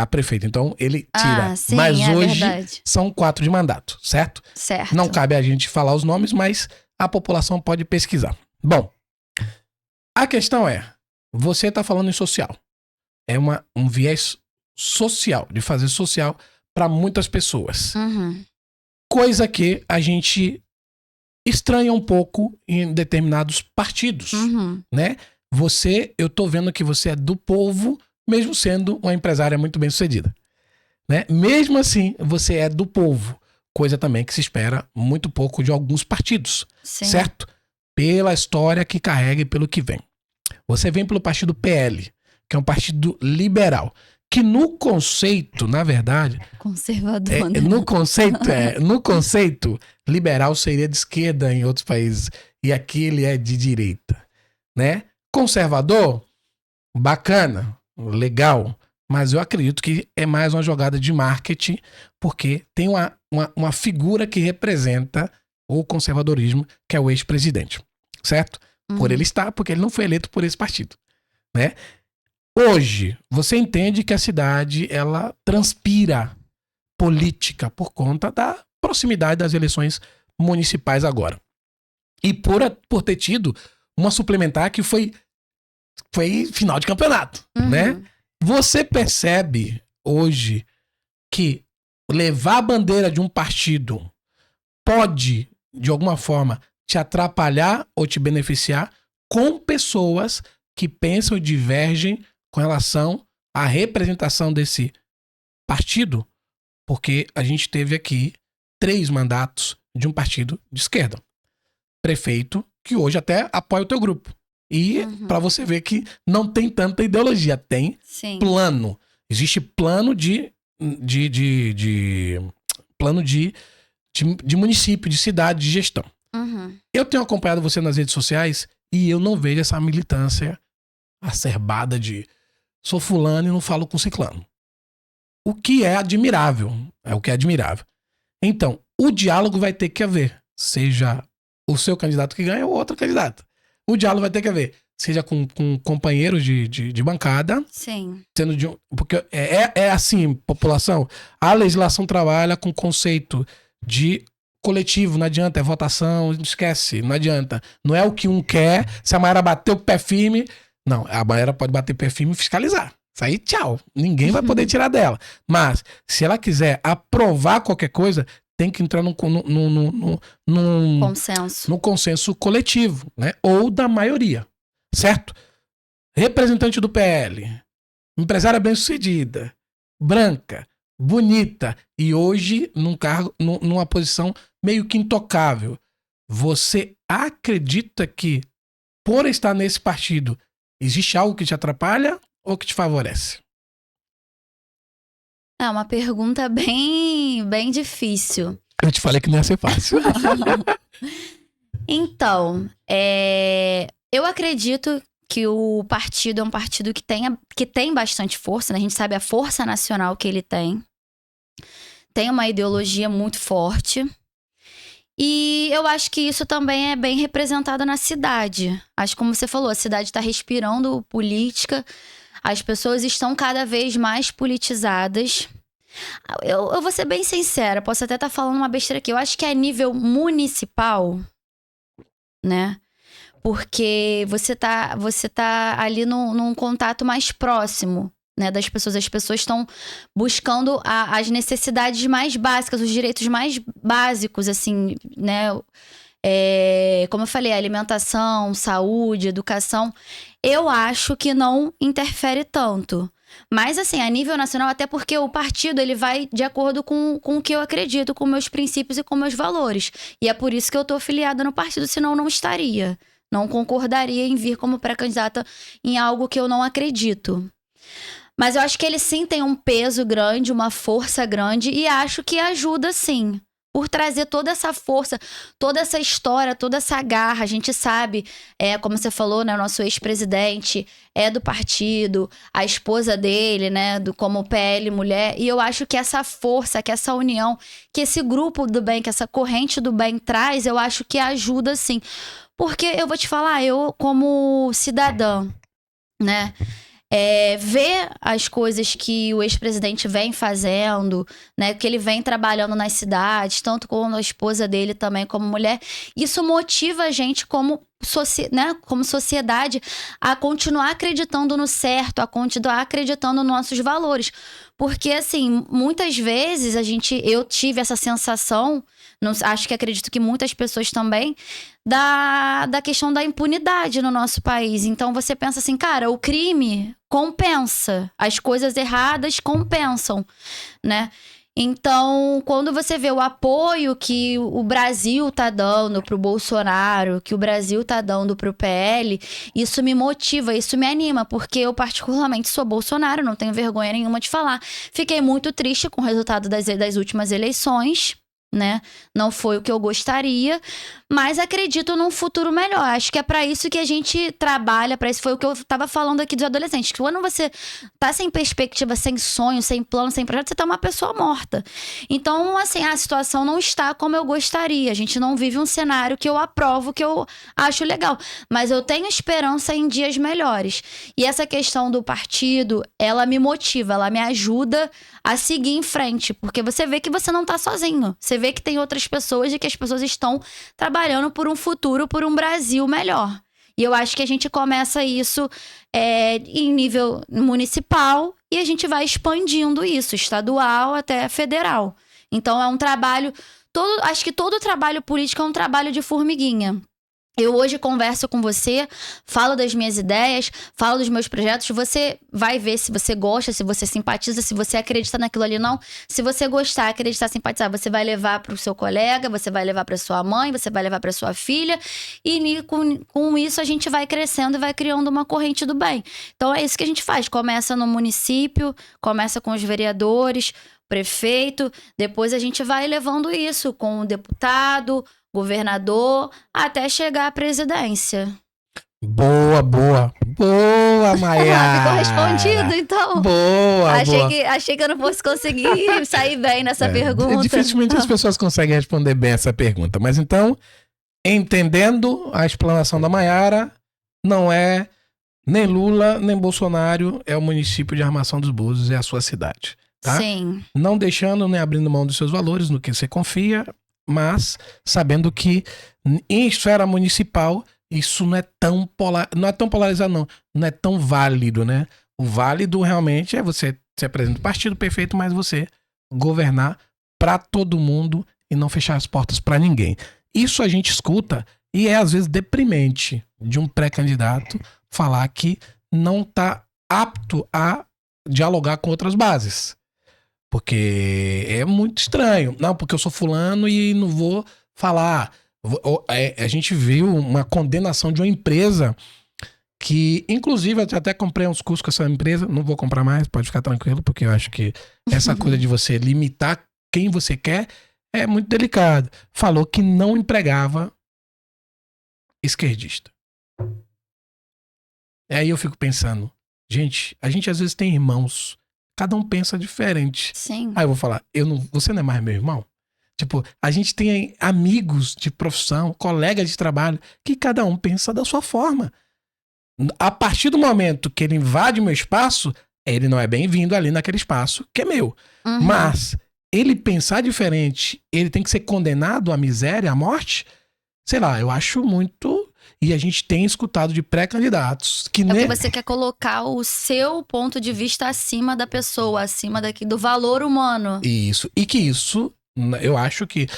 a prefeita. Então ele tira. Sim, mas hoje verdade. são 4 de mandato, certo? Certo. Não cabe a gente falar os nomes, mas a população pode pesquisar. Bom, a questão é, você está falando em social. É um viés social, de fazer social para muitas pessoas. Coisa que a gente estranha um pouco em determinados partidos, né? Eu tô vendo que você é do povo, mesmo sendo uma empresária muito bem sucedida, né? Mesmo assim, você é do povo, coisa também que se espera muito pouco de alguns partidos, certo? Pela história que carrega e pelo que vem. Você vem pelo partido PL, que é um partido liberal, que no conceito, na verdade... Conservador, né? No conceito, liberal seria de esquerda em outros países. E aqui ele é de direita, né? Conservador, bacana, legal. Mas eu acredito que é mais uma jogada de marketing, porque tem uma figura que representa o conservadorismo, que é o ex-presidente, certo? Por ele estar, porque ele não foi eleito por esse partido, né? Hoje, você entende que a cidade, ela transpira política por conta da proximidade das eleições municipais agora. E por ter tido uma suplementar que foi final de campeonato, né? Você percebe hoje que levar a bandeira de um partido pode, de alguma forma, te atrapalhar ou te beneficiar com pessoas que pensam e divergem com relação à representação desse partido, porque a gente teve aqui 3 mandatos de um partido de esquerda. Prefeito que hoje até apoia o teu grupo. E pra você ver que não tem tanta ideologia, tem plano. Existe plano de município, de cidade, de gestão. Eu tenho acompanhado você nas redes sociais e eu não vejo essa militância acerbada de sou fulano e não falo com ciclano. O que é admirável. É o que é admirável. Então, o diálogo vai ter que haver. Seja o seu candidato que ganha ou outro candidato. O diálogo vai ter que haver. Seja com companheiros de bancada. Sim. Porque é assim, população. A legislação trabalha com conceito de coletivo, não adianta, é votação, esquece, não adianta. Não é o que um quer, se a Mayara bater o pé firme. Não, a Mayara pode bater o pé firme e fiscalizar. Isso aí, tchau. Ninguém vai poder tirar dela. Mas, se ela quiser aprovar qualquer coisa, tem que entrar num consenso. No consenso coletivo, né? Ou da maioria, certo? Representante do PL, empresária bem-sucedida, branca, bonita e hoje num cargo, numa posição meio que intocável. Você acredita que por estar nesse partido existe algo que te atrapalha ou que te favorece? É uma pergunta bem difícil. Eu te falei que não ia ser fácil. Então, eu acredito que o partido é um partido que tem bastante força, né? A gente sabe a força nacional que ele tem. Tem uma ideologia muito forte. E eu acho que isso também é bem representado na cidade. Acho que, como você falou, a cidade está respirando política. As pessoas estão cada vez mais politizadas. Eu vou ser bem sincera, posso até estar falando uma besteira aqui. Eu acho que é a nível municipal, né? Porque você tá ali num contato mais próximo, né, das pessoas. As pessoas estão buscando as necessidades mais básicas, os direitos mais básicos, assim, né? Como eu falei, alimentação, saúde, educação. Eu acho que não interfere tanto. Mas, assim, a nível nacional, até porque o partido, ele vai de acordo com o que eu acredito, com meus princípios e com meus valores. E é por isso que eu tô afiliada no partido, senão eu não estaria. Não concordaria em vir como pré-candidata em algo que eu não acredito. Mas eu acho que ele sim tem um peso grande, uma força grande, e acho que ajuda sim. Por trazer toda essa força, toda essa história, toda essa garra. A gente sabe, como você falou, né, o nosso ex-presidente é do partido, a esposa dele, né, como PL Mulher. E eu acho que essa força, que essa união, que esse grupo do bem, que essa corrente do bem traz, eu acho que ajuda sim. Porque eu vou te falar, eu como cidadã, né, ver as coisas que o ex-presidente vem fazendo, né, que ele vem trabalhando nas cidades, tanto com a esposa dele também como mulher, isso motiva a gente como sociedade a continuar acreditando no certo, a continuar acreditando nos nossos valores. Porque, assim, muitas vezes eu tive essa sensação, acredito que muitas pessoas também, da questão da impunidade no nosso país. Então você pensa assim, cara, o crime compensa, as coisas erradas compensam, né? Então, quando você vê o apoio que o Brasil tá dando pro Bolsonaro, que o Brasil tá dando pro PL, isso me motiva, isso me anima, porque eu particularmente sou Bolsonaro, não tenho vergonha nenhuma de falar. Fiquei muito triste com o resultado das últimas eleições, né? Não foi o que eu gostaria, mas acredito num futuro melhor. Acho que é pra isso que a gente trabalha, pra isso foi o que eu tava falando aqui dos adolescentes. Que quando você tá sem perspectiva, sem sonho, sem plano, sem projeto, você tá uma pessoa morta. Então, assim, a situação não está como eu gostaria. A gente não vive um cenário que eu aprovo, que eu acho legal. Mas eu tenho esperança em dias melhores. E essa questão do partido, ela me motiva, ela me ajuda a seguir em frente. Porque você vê que você não tá sozinho. Você vê que tem outras pessoas e que as pessoas estão trabalhando por um futuro, por um Brasil melhor. E eu acho que a gente começa isso em nível municipal e a gente vai expandindo isso, estadual até federal. Então é um trabalho... acho que todo trabalho político é um trabalho de formiguinha. Eu hoje converso com você, falo das minhas ideias, falo dos meus projetos. Você vai ver se você gosta, se você simpatiza, se você acredita naquilo ali, não. Se você gostar, acreditar, simpatizar, você vai levar para o seu colega, você vai levar para sua mãe, você vai levar para sua filha. E com isso a gente vai crescendo e vai criando uma corrente do bem. Então é isso que a gente faz. Começa no município, começa com os vereadores, prefeito. Depois a gente vai levando isso com o deputado, governador, até chegar à presidência. Boa, Maiara. Ficou respondido, então? Boa. Achei que eu não fosse conseguir sair bem nessa pergunta. Dificilmente as pessoas conseguem responder bem essa pergunta. Mas então, entendendo a explanação da Maiara, não é nem Lula, nem Bolsonaro, é o município de Armação dos Búzios, é a sua cidade. Tá? Sim. Não deixando nem abrindo mão dos seus valores, no que você confia, mas sabendo que em esfera municipal isso não é tão polarizado, não é tão válido, né? O válido realmente é você ser presidente do partido perfeito, mas você governar para todo mundo e não fechar as portas para ninguém. Isso a gente escuta e é às vezes deprimente de um pré-candidato falar que não está apto a dialogar com outras bases. Porque é muito estranho. Não, porque eu sou fulano e não vou falar. A gente viu uma condenação de uma empresa que, inclusive, eu até comprei uns cursos com essa empresa. Não vou comprar mais, pode ficar tranquilo, porque eu acho que essa coisa de você limitar quem você quer é muito delicado. Falou que não empregava esquerdista. E aí eu fico pensando, a gente às vezes tem irmãos. Cada um pensa diferente. Sim. Aí eu vou falar, você não é mais meu irmão? Tipo, a gente tem amigos de profissão, colegas de trabalho, que cada um pensa da sua forma. A partir do momento que ele invade meu espaço, ele não é bem-vindo ali naquele espaço que é meu. Uhum. Mas ele pensar diferente, ele tem que ser condenado à miséria, à morte? Sei lá, eu acho muito... E a gente tem escutado de pré-candidatos que... Porque você quer colocar o seu ponto de vista acima da pessoa, acima do valor humano. Isso. E que isso, eu acho que...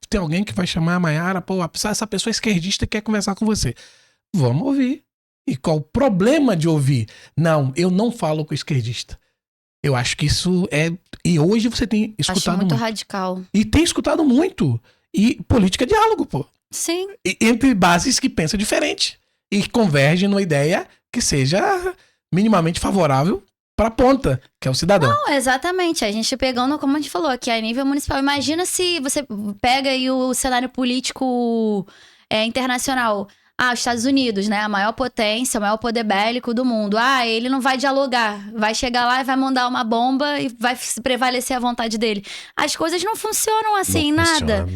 tem alguém que vai chamar a Maiara, essa pessoa esquerdista quer conversar com você. Vamos ouvir. E qual o problema de ouvir? Não, eu não falo com esquerdista. Eu acho que isso é... E hoje você tem escutado acho muito radical. E tem escutado muito. E política é diálogo, pô. Sim. Entre bases que pensam diferente. E convergem numa ideia que seja minimamente favorável para a ponta, que é o cidadão. Não, exatamente. A gente pegando, como a gente falou, aqui a nível municipal. Imagina se você pega aí o cenário político internacional. Os Estados Unidos, né? A maior potência, o maior poder bélico do mundo. Ele não vai dialogar. Vai chegar lá e vai mandar uma bomba e vai prevalecer a vontade dele. As coisas não funcionam assim, não nada.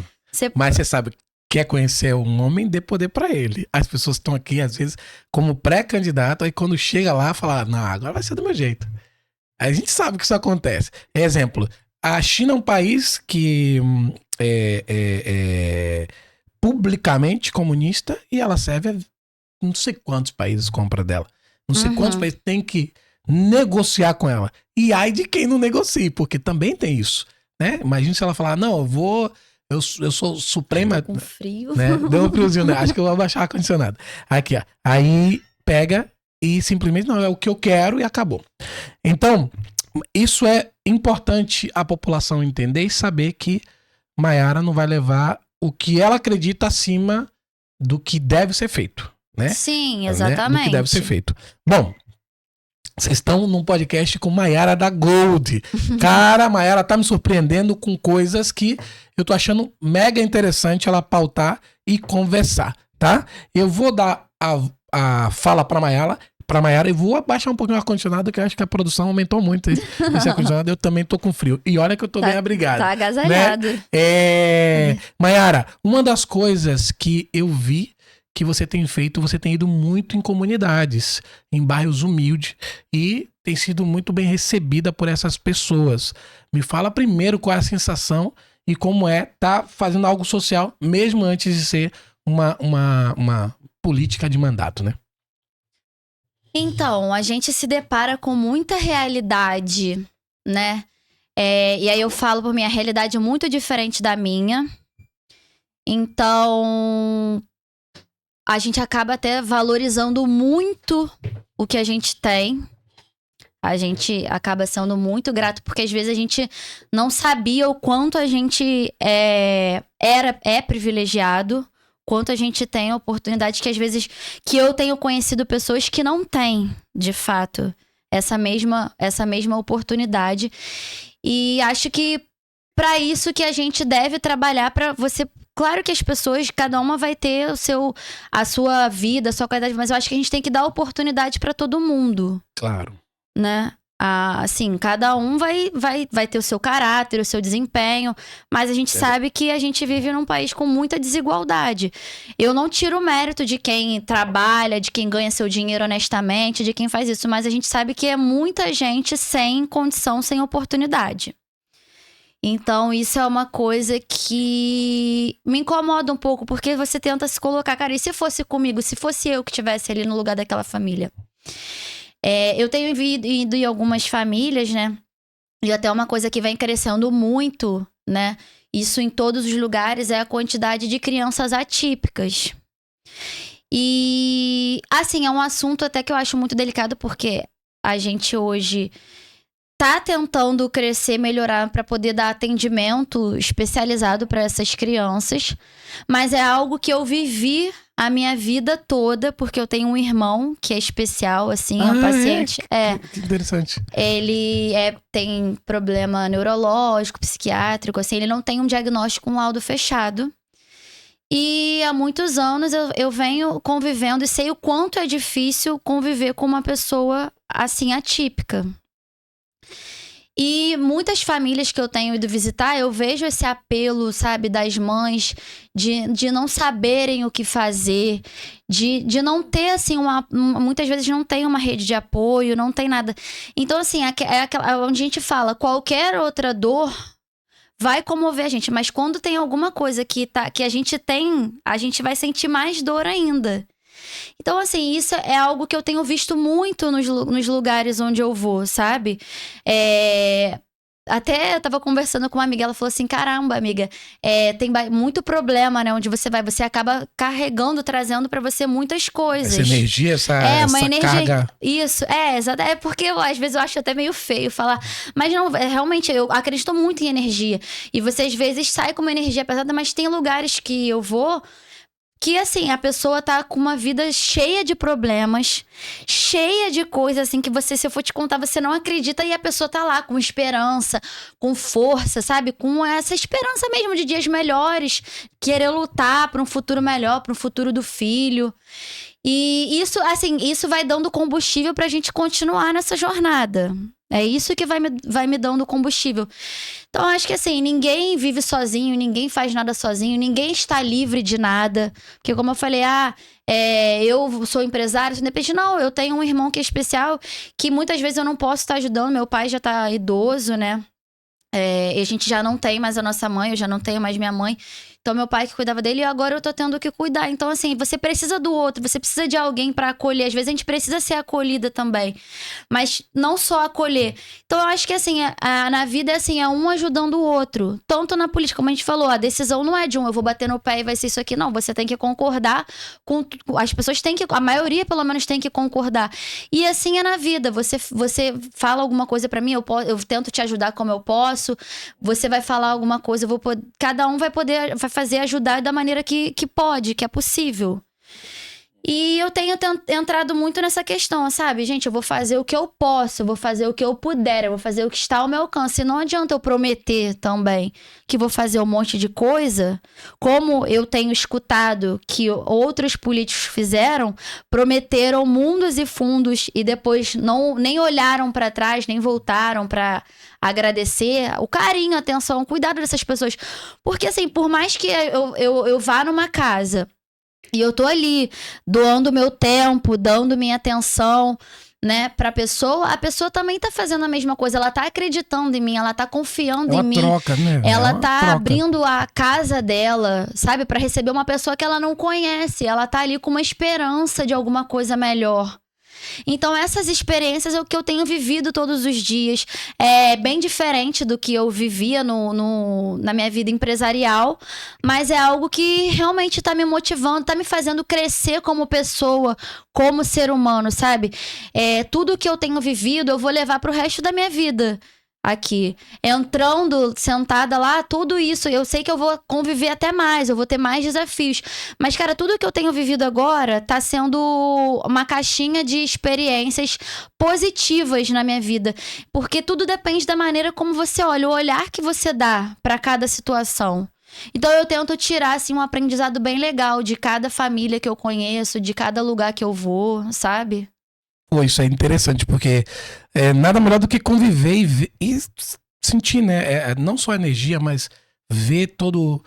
Mas você sabe... Quer conhecer um homem, dê poder pra ele. As pessoas estão aqui, às vezes, como pré-candidato, aí quando chega lá, fala, não, agora vai ser do meu jeito. Aí a gente sabe que isso acontece. Exemplo, a China é um país que é publicamente comunista e ela serve a não sei quantos países compra dela. Não sei quantos países tem que negociar com ela. E ai de quem não negocie, porque também tem isso, né? Imagina se ela falar, não, eu sou suprema... Com frio. Né? Deu um friozinho, né? Acho que eu vou abaixar o ar-condicionado. Aqui, ó. Aí pega e simplesmente não é o que eu quero e acabou. Então, isso é importante a população entender e saber que Maiara não vai levar o que ela acredita acima do que deve ser feito, né? Sim, exatamente. Do que deve ser feito. Bom, vocês estão num podcast com Maiara da Gold. Cara, a Maiara tá me surpreendendo com coisas que eu tô achando mega interessante ela pautar e conversar, tá? Eu vou dar a fala pra Maiara e vou abaixar um pouquinho o ar-condicionado, que eu acho que a produção aumentou muito esse ar-condicionado. Eu também tô com frio. E olha que eu tô bem abrigado. Tá agasalhado. Né? Maiara, uma das coisas que eu vi que você tem feito, você tem ido muito em comunidades, em bairros humildes, e tem sido muito bem recebida por essas pessoas. Me fala primeiro qual é a sensação e como tá fazendo algo social, mesmo antes de ser uma política de mandato, né? Então, a gente se depara com muita realidade, né? E aí eu falo por minha realidade muito diferente da minha. Então, a gente acaba até valorizando muito o que a gente tem. A gente acaba sendo muito grato, porque às vezes a gente não sabia o quanto a gente é privilegiado, quanto a gente tem a oportunidade que às vezes que eu tenho conhecido pessoas que não têm, de fato, essa mesma oportunidade. E acho que para isso que a gente deve trabalhar para você. Claro que as pessoas, cada uma vai ter a sua vida, a sua qualidade, mas eu acho que a gente tem que dar oportunidade para todo mundo. Claro. Né? Assim, cada um vai ter o seu caráter, o seu desempenho, mas a gente sabe que a gente vive num país com muita desigualdade. Eu não tiro o mérito de quem trabalha, de quem ganha seu dinheiro honestamente, de quem faz isso, mas a gente sabe que é muita gente sem condição, sem oportunidade. Então, isso é uma coisa que me incomoda um pouco, porque você tenta se colocar, cara, e se fosse comigo, se fosse eu que estivesse ali no lugar daquela família? Eu tenho ido em algumas famílias, né? E até uma coisa que vem crescendo muito, né? Isso em todos os lugares, é a quantidade de crianças atípicas. E, assim, é um assunto até que eu acho muito delicado, porque a gente hoje tá tentando crescer, melhorar para poder dar atendimento especializado para essas crianças, mas é algo que eu vivi a minha vida toda, porque eu tenho um irmão que é especial, assim, é um paciente. Que interessante. Ele tem problema neurológico, psiquiátrico, assim, ele não tem um diagnóstico, um laudo fechado. E há muitos anos eu venho convivendo e sei o quanto é difícil conviver com uma pessoa assim atípica. E muitas famílias que eu tenho ido visitar, eu vejo esse apelo, sabe, das mães de não saberem o que fazer, de não ter, assim, muitas vezes não tem uma rede de apoio, não tem nada. Então, assim, é onde a gente fala, qualquer outra dor vai comover a gente, mas quando tem alguma coisa que a gente tem, a gente vai sentir mais dor ainda. Então, assim, isso é algo que eu tenho visto muito nos lugares onde eu vou, sabe? Até eu tava conversando com uma amiga, ela falou assim, caramba, amiga, tem muito problema, né? Onde você vai, você acaba carregando, trazendo pra você muitas coisas. Essa energia, uma energia, carga. Isso, exato. É porque às vezes eu acho até meio feio falar, mas não, realmente, eu acredito muito em energia. E você às vezes sai com uma energia pesada, mas tem lugares que eu vou que, assim, a pessoa tá com uma vida cheia de problemas, cheia de coisas, assim, que você, se eu for te contar, você não acredita. E a pessoa tá lá com esperança, com força, sabe? Com essa esperança mesmo de dias melhores, querer lutar para um futuro melhor, para um futuro do filho. E isso, assim, isso vai dando combustível pra gente continuar nessa jornada. É isso que vai me dando combustível. Então, acho que assim, ninguém vive sozinho, ninguém faz nada sozinho, ninguém está livre de nada. Porque como eu falei, eu sou empresário, isso depende. Não, eu tenho um irmão que é especial, que muitas vezes eu não posso estar ajudando. Meu pai já tá idoso, né? E a gente já não tem mais a nossa mãe, eu já não tenho mais minha mãe. Então, meu pai que cuidava dele e agora eu tô tendo que cuidar. Então, assim, você precisa do outro, você precisa de alguém pra acolher. Às vezes a gente precisa ser acolhida também, mas não só acolher. Então, eu acho que, assim, na vida é um ajudando o outro. Tanto na política, como a gente falou, a decisão não é de eu vou bater no pé e vai ser isso aqui. Não, você tem que concordar com... As pessoas têm que... A maioria, pelo menos, tem que concordar. E assim é na vida. Você fala alguma coisa pra mim, eu tento te ajudar como eu posso. Você vai falar alguma coisa, cada um vai fazer ajudar da maneira que pode, que é possível. E eu tenho entrado muito nessa questão, sabe? Gente, eu vou fazer o que eu posso, eu vou fazer o que eu puder, eu vou fazer o que está ao meu alcance. E não adianta eu prometer também que vou fazer um monte de coisa, como eu tenho escutado que outros políticos fizeram, prometeram mundos e fundos e depois nem olharam para trás, nem voltaram para agradecer o carinho, a atenção, o cuidado dessas pessoas. Porque, assim, por mais que eu vá numa casa e eu tô ali doando meu tempo, dando minha atenção, né, pra pessoa, a pessoa também tá fazendo a mesma coisa. Ela tá acreditando em mim, ela tá confiando em mim. Troca, né? Ela tá abrindo a casa dela, sabe, pra receber uma pessoa que ela não conhece. Ela tá ali com uma esperança de alguma coisa melhor. Então, essas experiências é o que eu tenho vivido todos os dias. É bem diferente do que eu vivia na minha vida empresarial, mas é algo que realmente tá me motivando, tá me fazendo crescer como pessoa, como ser humano, sabe? Tudo que eu tenho vivido, eu vou levar pro resto da minha vida. Aqui, entrando, sentada lá, tudo isso, eu sei que eu vou conviver até mais, eu vou ter mais desafios, mas cara, tudo que eu tenho vivido agora tá sendo uma caixinha de experiências positivas na minha vida, porque tudo depende da maneira como você olha, o olhar que você dá pra cada situação. Então eu tento tirar assim um aprendizado bem legal de cada família que eu conheço, de cada lugar que eu vou, sabe? Pô, isso é interessante, porque nada melhor do que conviver e sentir, né? Não só a energia, mas ver todo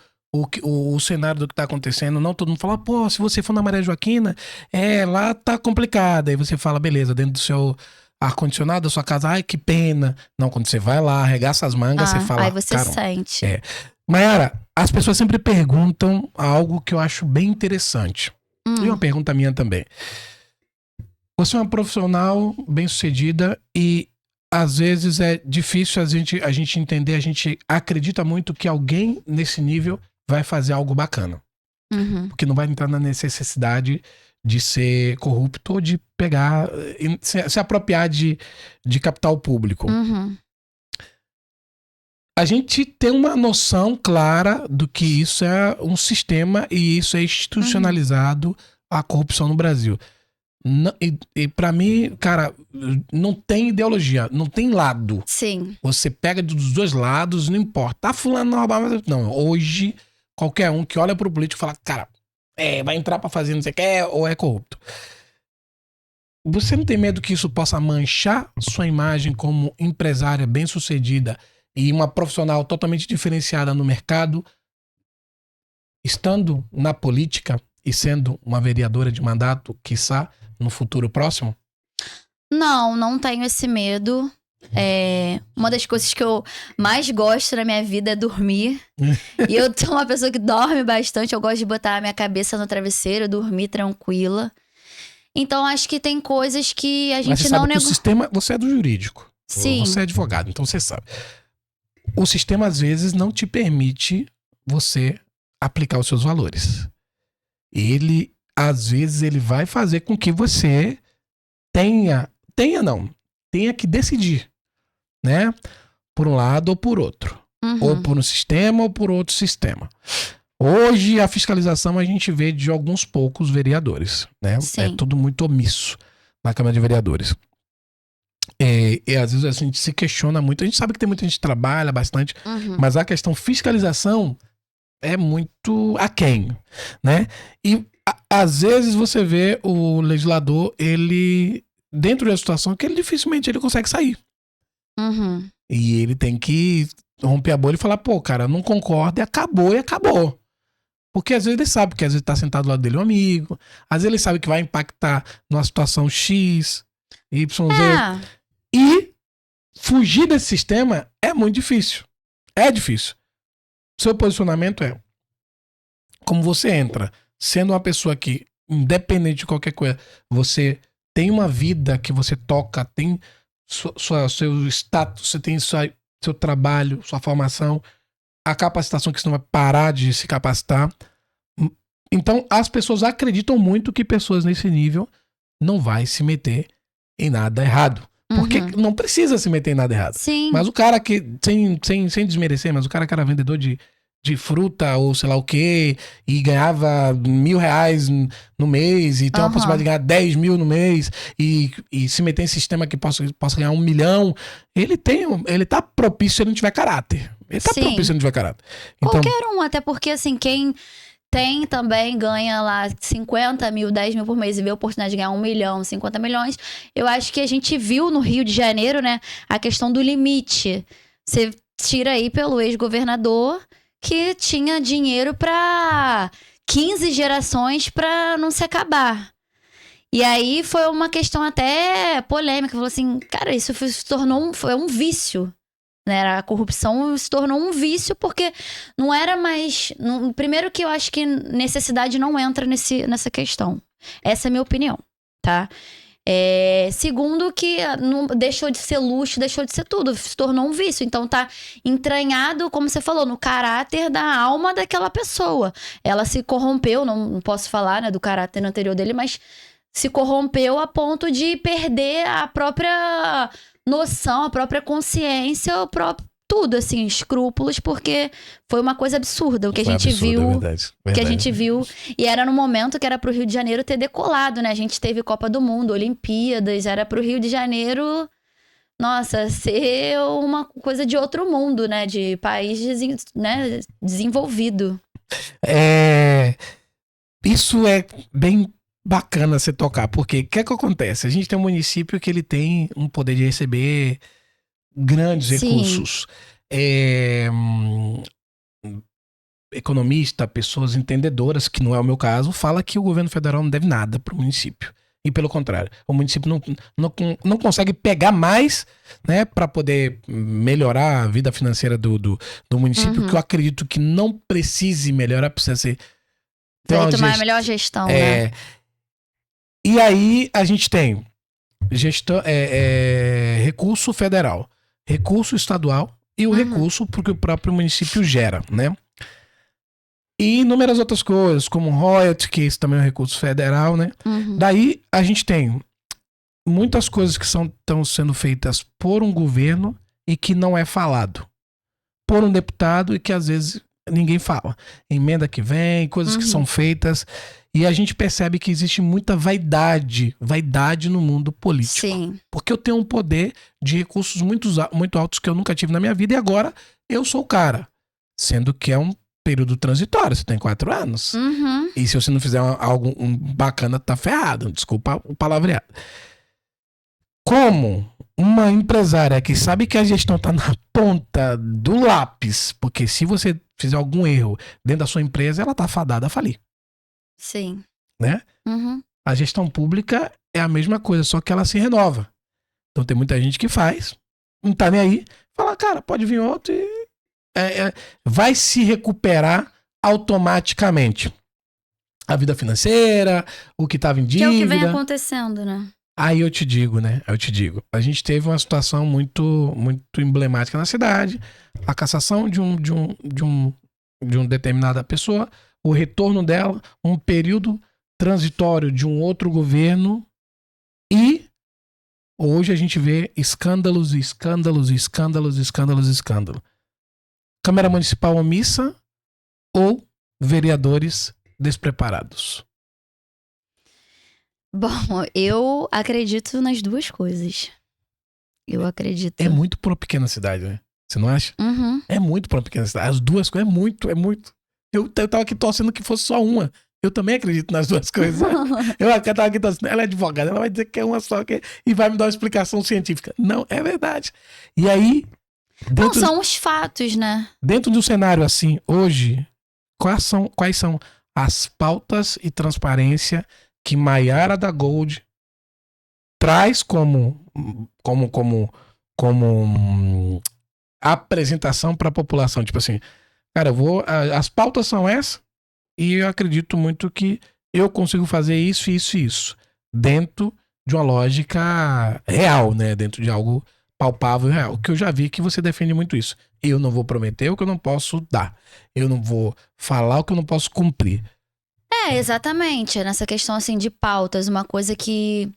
o cenário do que tá acontecendo. Não todo mundo fala, pô, se você for na Maria Joaquina, lá tá complicado. Aí você fala, beleza, dentro do seu ar-condicionado da sua casa, ai, que pena. Não, quando você vai lá, arregaça as mangas, você fala... Aí você sente. Mayara, as pessoas sempre perguntam algo que eu acho bem interessante. E uma pergunta minha também. Você é uma profissional bem-sucedida e às vezes é difícil a gente entender, a gente acredita muito que alguém nesse nível vai fazer algo bacana. Porque não vai entrar na necessidade de ser corrupto ou de pegar, se apropriar de capital público. A gente tem uma noção clara do que isso é um sistema e isso é institucionalizado, a corrupção no Brasil. E pra mim, cara, não tem ideologia, não tem lado. Sim. Você pega dos dois lados, não importa. Tá fulano não roubar, mas não. Hoje, qualquer um que olha pro político e fala, cara, vai entrar pra fazer não sei o que, ou é corrupto. Você não tem medo que isso possa manchar sua imagem como empresária bem-sucedida e uma profissional totalmente diferenciada no mercado, estando na política e sendo uma vereadora de mandato, quiçá, no futuro próximo? Não tenho esse medo. Uma das coisas que eu mais gosto na minha vida é dormir. E eu sou uma pessoa que dorme bastante. Eu gosto de botar a minha cabeça no travesseiro, dormir tranquila. Então, acho que tem coisas que a gente Mas você não sabe que o sistema... Você é do jurídico. Sim. Você é advogado, então você sabe. O sistema, às vezes, não te permite você aplicar os seus valores. Ele, às vezes, ele vai fazer com que você tenha que decidir, né? Por um lado ou por outro. Ou por um sistema ou por outro sistema. Hoje, a fiscalização a gente vê de alguns poucos vereadores, né? Sim. É tudo muito omisso na Câmara de Vereadores. E às vezes a gente se questiona muito. A gente sabe que tem muita gente que trabalha bastante, mas a questão fiscalização é muito aquém, né? E às vezes você vê o legislador, ele, dentro da situação que ele dificilmente ele consegue sair. E ele tem que romper a bolha e falar, pô, cara, não concordo, e acabou. Porque às vezes ele sabe que às vezes tá sentado do lado dele um amigo, às vezes ele sabe que vai impactar numa situação X, Y, Z. E fugir desse sistema é muito difícil. É difícil. Seu posicionamento é como você entra, sendo uma pessoa que, independente de qualquer coisa, você tem uma vida que você toca, tem seu status, você tem seu trabalho, sua formação, a capacitação que você não vai parar de se capacitar. Então, as pessoas acreditam muito que pessoas nesse nível não vai se meter em nada errado. Porque não precisa se meter em nada errado. Sim. Mas o cara que, sem desmerecer, mas o cara que era vendedor de fruta ou sei lá o quê, e ganhava R$1.000 no mês, e tem uma possibilidade de ganhar 10 mil no mês, e se meter em sistema que possa ganhar 1 milhão, ele tá propício se ele não tiver caráter. Ele tá propício se ele não tiver caráter. Então, qualquer um, até porque assim, quem tem também, ganha lá 50 mil, 10 mil por mês e vê a oportunidade de ganhar 1 milhão, 50 milhões. Eu acho que a gente viu no Rio de Janeiro, né, a questão do limite. Você tira aí pelo ex-governador que tinha dinheiro para 15 gerações para não se acabar. E aí foi uma questão até polêmica. Falou assim, cara, isso se tornou um vício. Né? A corrupção se tornou um vício porque não era mais... primeiro que eu acho que necessidade não entra nessa questão. Essa é a minha opinião, tá? Segundo que não, deixou de ser luxo, deixou de ser tudo. Se tornou um vício. Então tá entranhado, como você falou, no caráter da alma daquela pessoa. Ela se corrompeu, não posso falar, né, do caráter anterior dele, mas se corrompeu a ponto de perder a própria noção, a própria consciência, o próprio tudo, assim, escrúpulos, porque foi uma coisa absurda o que a gente viu. Verdade. Que a gente viu. E era no momento que era pro Rio de Janeiro ter decolado, né? A gente teve Copa do Mundo, Olimpíadas, era pro Rio de Janeiro, nossa, ser uma coisa de outro mundo, né? De país desenvolvido. Isso é bem bacana você tocar, porque o que acontece? A gente tem um município que ele tem um poder de receber grandes recursos. Economista, pessoas entendedoras, que não é o meu caso, fala que o governo federal não deve nada para o município. E pelo contrário, o município não consegue pegar mais, né, para poder melhorar a vida financeira do município, que eu acredito que não precise melhorar, precisa ser... Feito uma melhor gestão, né? E aí a gente tem recurso federal, recurso estadual e o recurso porque o próprio município gera, né? E inúmeras outras coisas, como royalty, que isso também é um recurso federal, né? Daí a gente tem muitas coisas que estão sendo feitas por um governo e que não é falado. Por um deputado e que às vezes ninguém fala. Emenda que vem, coisas que são feitas. E a gente percebe que existe muita vaidade no mundo político. Sim. Porque eu tenho um poder de recursos muito altos que eu nunca tive na minha vida e agora eu sou o cara. Sendo que é um período transitório, você tem 4 anos. E se você não fizer algo bacana, tá ferrado. Desculpa o palavreado. Como uma empresária que sabe que a gestão tá na ponta do lápis, porque se você fizer algum erro dentro da sua empresa, ela tá fadada a falir. Sim. Né? A gestão pública é a mesma coisa, só que ela se renova. Então tem muita gente que faz, não tá nem aí, fala, cara, pode vir outro e vai se recuperar automaticamente. A vida financeira, o que estava em dívida. Que é o que vem acontecendo, né? Aí eu te digo, né? A gente teve uma situação muito, muito emblemática na cidade. A cassação de uma determinada pessoa, o retorno dela, um período transitório de um outro governo e hoje a gente vê escândalos. Câmara Municipal omissa ou vereadores despreparados? Bom, eu acredito nas duas coisas. Eu acredito. É muito pra uma pequena cidade, né? Você não acha? É muito pra uma pequena cidade. As duas coisas, é muito. Eu tava aqui torcendo que fosse só uma. Eu também acredito nas duas coisas. Eu tava aqui torcendo. Ela é advogada, ela vai dizer que é uma só e vai me dar uma explicação científica. Não, é verdade. E aí... Não, são os fatos, né? Dentro de um cenário assim, hoje, quais são as pautas e transparência que Maiara da Gold traz como apresentação para a população? Tipo assim, cara, as pautas são essas e eu acredito muito que eu consigo fazer isso, isso e isso dentro de uma lógica real, né? Dentro de algo palpável e real. Que eu já vi que você defende muito isso. Eu não vou prometer o que eu não posso dar. Eu não vou falar o que eu não posso cumprir. Exatamente. Nessa questão assim de pautas, uma coisa que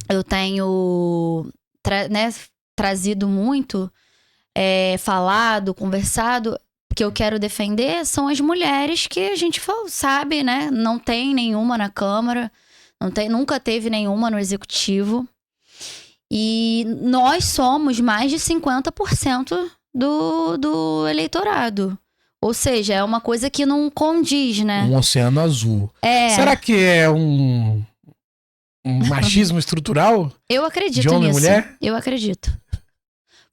eu tenho trazido muito, falado, conversado, que eu quero defender são as mulheres que a gente sabe, né? Não tem nenhuma na Câmara, nunca teve nenhuma no Executivo. E nós somos mais de 50% do eleitorado. Ou seja, é uma coisa que não condiz, né? Um oceano azul. Será que é um machismo estrutural? Eu acredito de homem nisso. E mulher? Eu acredito.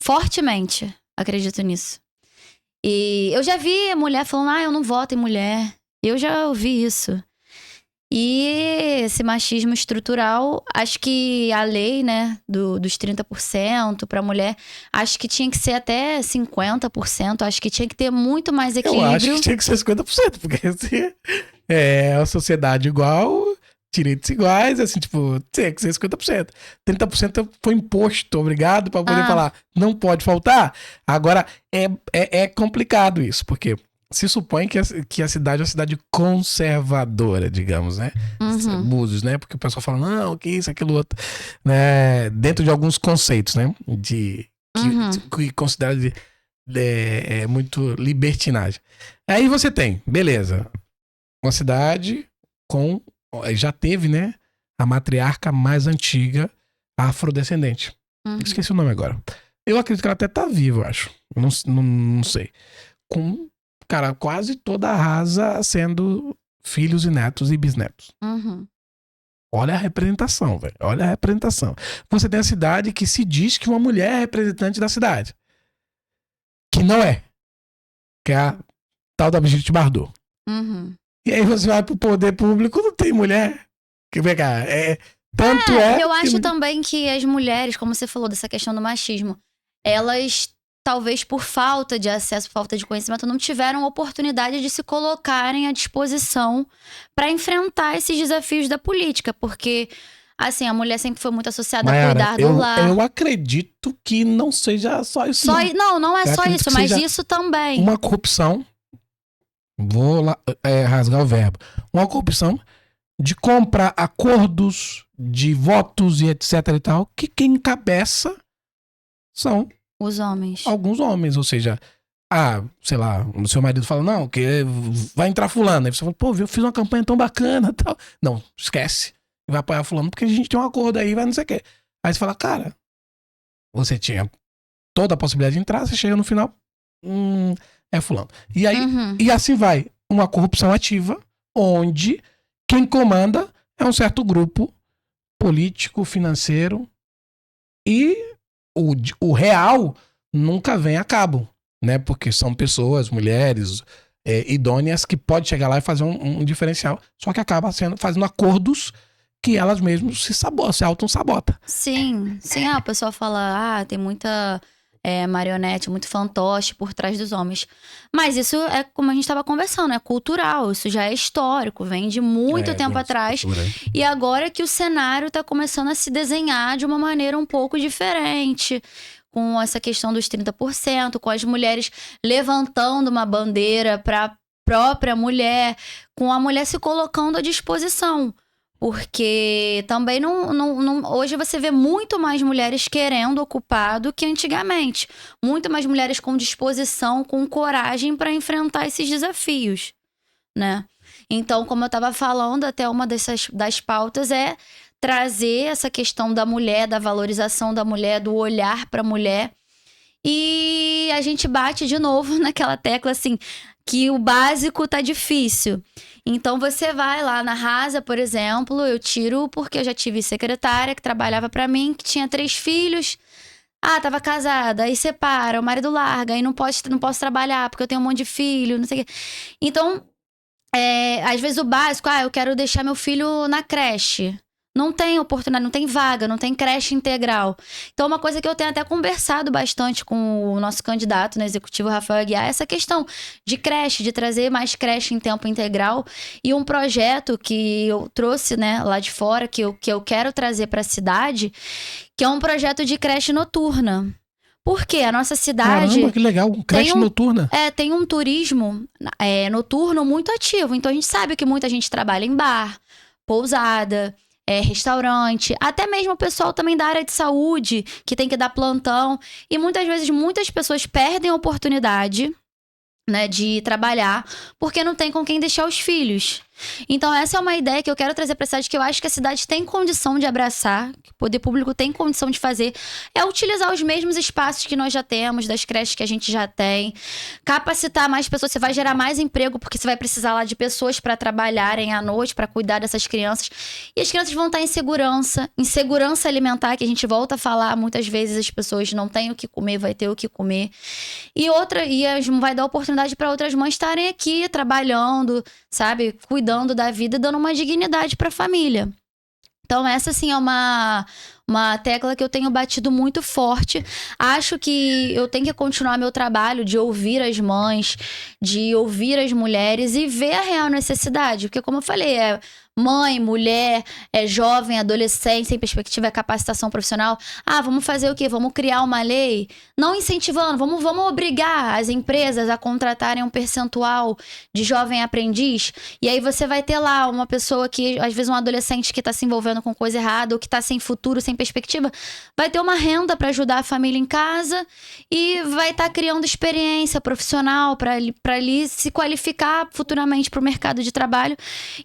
Fortemente acredito nisso. E eu já vi a mulher falando, eu não voto em mulher. Eu já ouvi isso. E esse machismo estrutural, acho que a lei, né, dos 30% para mulher, acho que tinha que ser até 50%. Acho que tinha que ter muito mais Eu equilíbrio. acho que tinha que ser 50%, porque assim, é a sociedade igual, direitos iguais, assim, tipo, tinha que ser 50%. 30% foi imposto, obrigado, pra poder falar, não pode faltar. Agora, é complicado isso, porque se supõe que a cidade é uma cidade conservadora, digamos, né? Uhum. Búzios, né? Porque o pessoal fala, não, que isso, aquilo outro, né? Dentro de alguns conceitos, né? Que considera muito libertinagem. Aí você tem, beleza, uma cidade com, já teve, né? A matriarca mais antiga afrodescendente. Esqueci o nome agora. Eu acredito que ela até tá viva, eu acho. Não sei. Com, cara, quase toda a rasa sendo filhos e netos e bisnetos. Olha a representação, velho. Olha a representação. Você tem a cidade que se diz que uma mulher é representante da cidade. Que não é. Que é a tal da Brigitte Bardot. E aí você vai pro poder público, não tem mulher. Que vem cá, eu acho também que as mulheres, como você falou dessa questão do machismo, elas, talvez por falta de acesso, falta de conhecimento, não tiveram oportunidade de se colocarem à disposição para enfrentar esses desafios da política, porque, assim, a mulher sempre foi muito associada a cuidar do lar. Eu acredito que não seja só isso. Não é só isso, mas isso também. Uma corrupção, vou lá, rasgar o verbo, uma corrupção de comprar acordos de votos e etc e tal, que quem encabeça são os homens. Alguns homens, ou seja, sei lá, o seu marido fala, não, que vai entrar fulano. Aí você fala, pô, eu fiz uma campanha tão bacana e tal. Não, esquece. Vai apoiar fulano porque a gente tem um acordo aí, vai não sei o quê. Aí você fala, cara, você tinha toda a possibilidade de entrar, você chega no final, é fulano. E aí, e assim vai. Uma corrupção ativa, onde quem comanda é um certo grupo político, financeiro, e o real nunca vem a cabo, né? Porque são pessoas, mulheres, idôneas, que podem chegar lá e fazer um diferencial, só que acaba fazendo acordos que elas mesmas se auto-sabotam. Sim, o pessoal fala, tem muita marionete, muito fantoche por trás dos homens. Mas isso é, como a gente estava conversando, é cultural, isso já é histórico, vem de muito tempo atrás. E agora que o cenário está começando a se desenhar de uma maneira um pouco diferente, com essa questão dos 30%, com as mulheres levantando uma bandeira para a própria mulher, com a mulher se colocando à disposição. Porque também hoje você vê muito mais mulheres querendo ocupar do que antigamente. Muito mais mulheres com disposição, com coragem para enfrentar esses desafios, né? Então, como eu estava falando, até uma das pautas é trazer essa questão da mulher, da valorização da mulher, do olhar para a mulher. E a gente bate de novo naquela tecla assim, que o básico tá difícil. Então você vai lá na Rasa, por exemplo, eu tiro porque eu já tive secretária que trabalhava pra mim, que tinha 3 filhos. Tava casada, aí separa, o marido larga, aí não posso trabalhar porque eu tenho um monte de filho, não sei o quê. Então, às vezes o básico, eu quero deixar meu filho na creche. Não tem oportunidade, não tem vaga, não tem creche integral. Então, uma coisa que eu tenho até conversado bastante com o nosso candidato no executivo, Rafael Aguiar, é essa questão de creche, de trazer mais creche em tempo integral. E um projeto que eu trouxe, né, lá de fora, que eu quero trazer para a cidade, que é um projeto de creche noturna. Porque a nossa cidade... Caramba, que legal, creche noturna. Tem um turismo noturno muito ativo. Então, a gente sabe que muita gente trabalha em bar, pousada... restaurante, até mesmo o pessoal também da área de saúde, que tem que dar plantão. E muitas vezes, muitas pessoas perdem a oportunidade, né, de trabalhar, porque não tem com quem deixar os filhos. Então, essa é uma ideia que eu quero trazer para a cidade, que eu acho que a cidade tem condição de abraçar, que o poder público tem condição de fazer, é utilizar os mesmos espaços que nós já temos, das creches que a gente já tem, capacitar mais pessoas, você vai gerar mais emprego, porque você vai precisar lá de pessoas para trabalharem à noite, para cuidar dessas crianças, e as crianças vão estar em segurança alimentar, que a gente volta a falar, muitas vezes as pessoas não têm o que comer, vai ter o que comer, e vai dar oportunidade para outras mães estarem aqui, trabalhando, sabe, cuidando cuidando da vida e dando uma dignidade pra família. Então, essa, assim, é uma tecla que eu tenho batido muito forte. Acho que eu tenho que continuar meu trabalho de ouvir as mães, de ouvir as mulheres e ver a real necessidade. Porque, como eu falei, é mãe, mulher, é jovem, adolescente, sem perspectiva, é capacitação profissional. Ah, vamos fazer o quê? Vamos criar uma lei? Não incentivando, vamos obrigar as empresas a contratarem um percentual de jovem aprendiz. E aí você vai ter lá uma pessoa que, às vezes um adolescente que está se envolvendo com coisa errada ou que está sem futuro, sem perspectiva, vai ter uma renda para ajudar a família em casa e vai estar criando experiência profissional para ali se qualificar futuramente para o mercado de trabalho.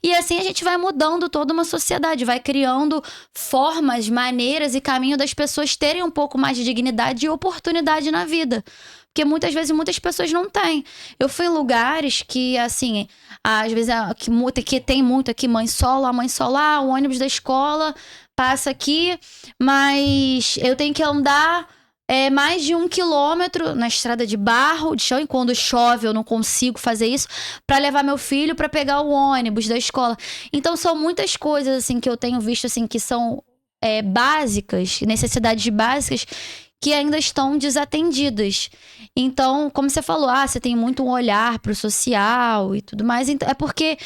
E assim a gente vai mudando toda uma sociedade, vai criando formas, maneiras e caminho das pessoas terem um pouco mais de dignidade e oportunidade na vida. Porque muitas vezes muitas pessoas não têm. Eu fui em lugares que, assim, às vezes que tem muito aqui, mãe solo, o ônibus da escola passa aqui, mas eu tenho que andar mais de 1 quilômetro na estrada de barro, de chão, e quando chove eu não consigo fazer isso, para levar meu filho para pegar o ônibus da escola. Então são muitas coisas assim que eu tenho visto assim que são básicas, necessidades básicas que ainda estão desatendidas. Então, como você falou, você tem muito um olhar pro social e tudo mais. Então, é porque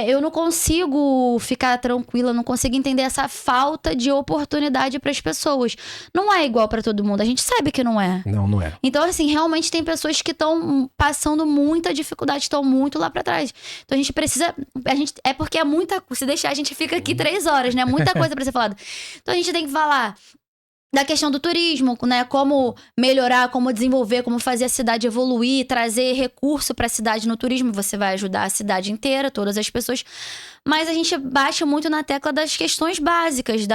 eu não consigo ficar tranquila, não consigo entender essa falta de oportunidade para as pessoas. Não é igual para todo mundo, a gente sabe que não é. Não é. Então, assim, realmente tem pessoas que estão passando muita dificuldade, estão muito lá para trás. Então, a gente precisa... é porque é muita... Se deixar, a gente fica aqui 3 horas, né? Muita coisa para ser falada. Então, a gente tem que falar da questão do turismo, né? Como melhorar, como desenvolver, como fazer a cidade evoluir, trazer recurso para a cidade no turismo. Você vai ajudar a cidade inteira, todas as pessoas. Mas a gente baixa muito na tecla das questões básicas,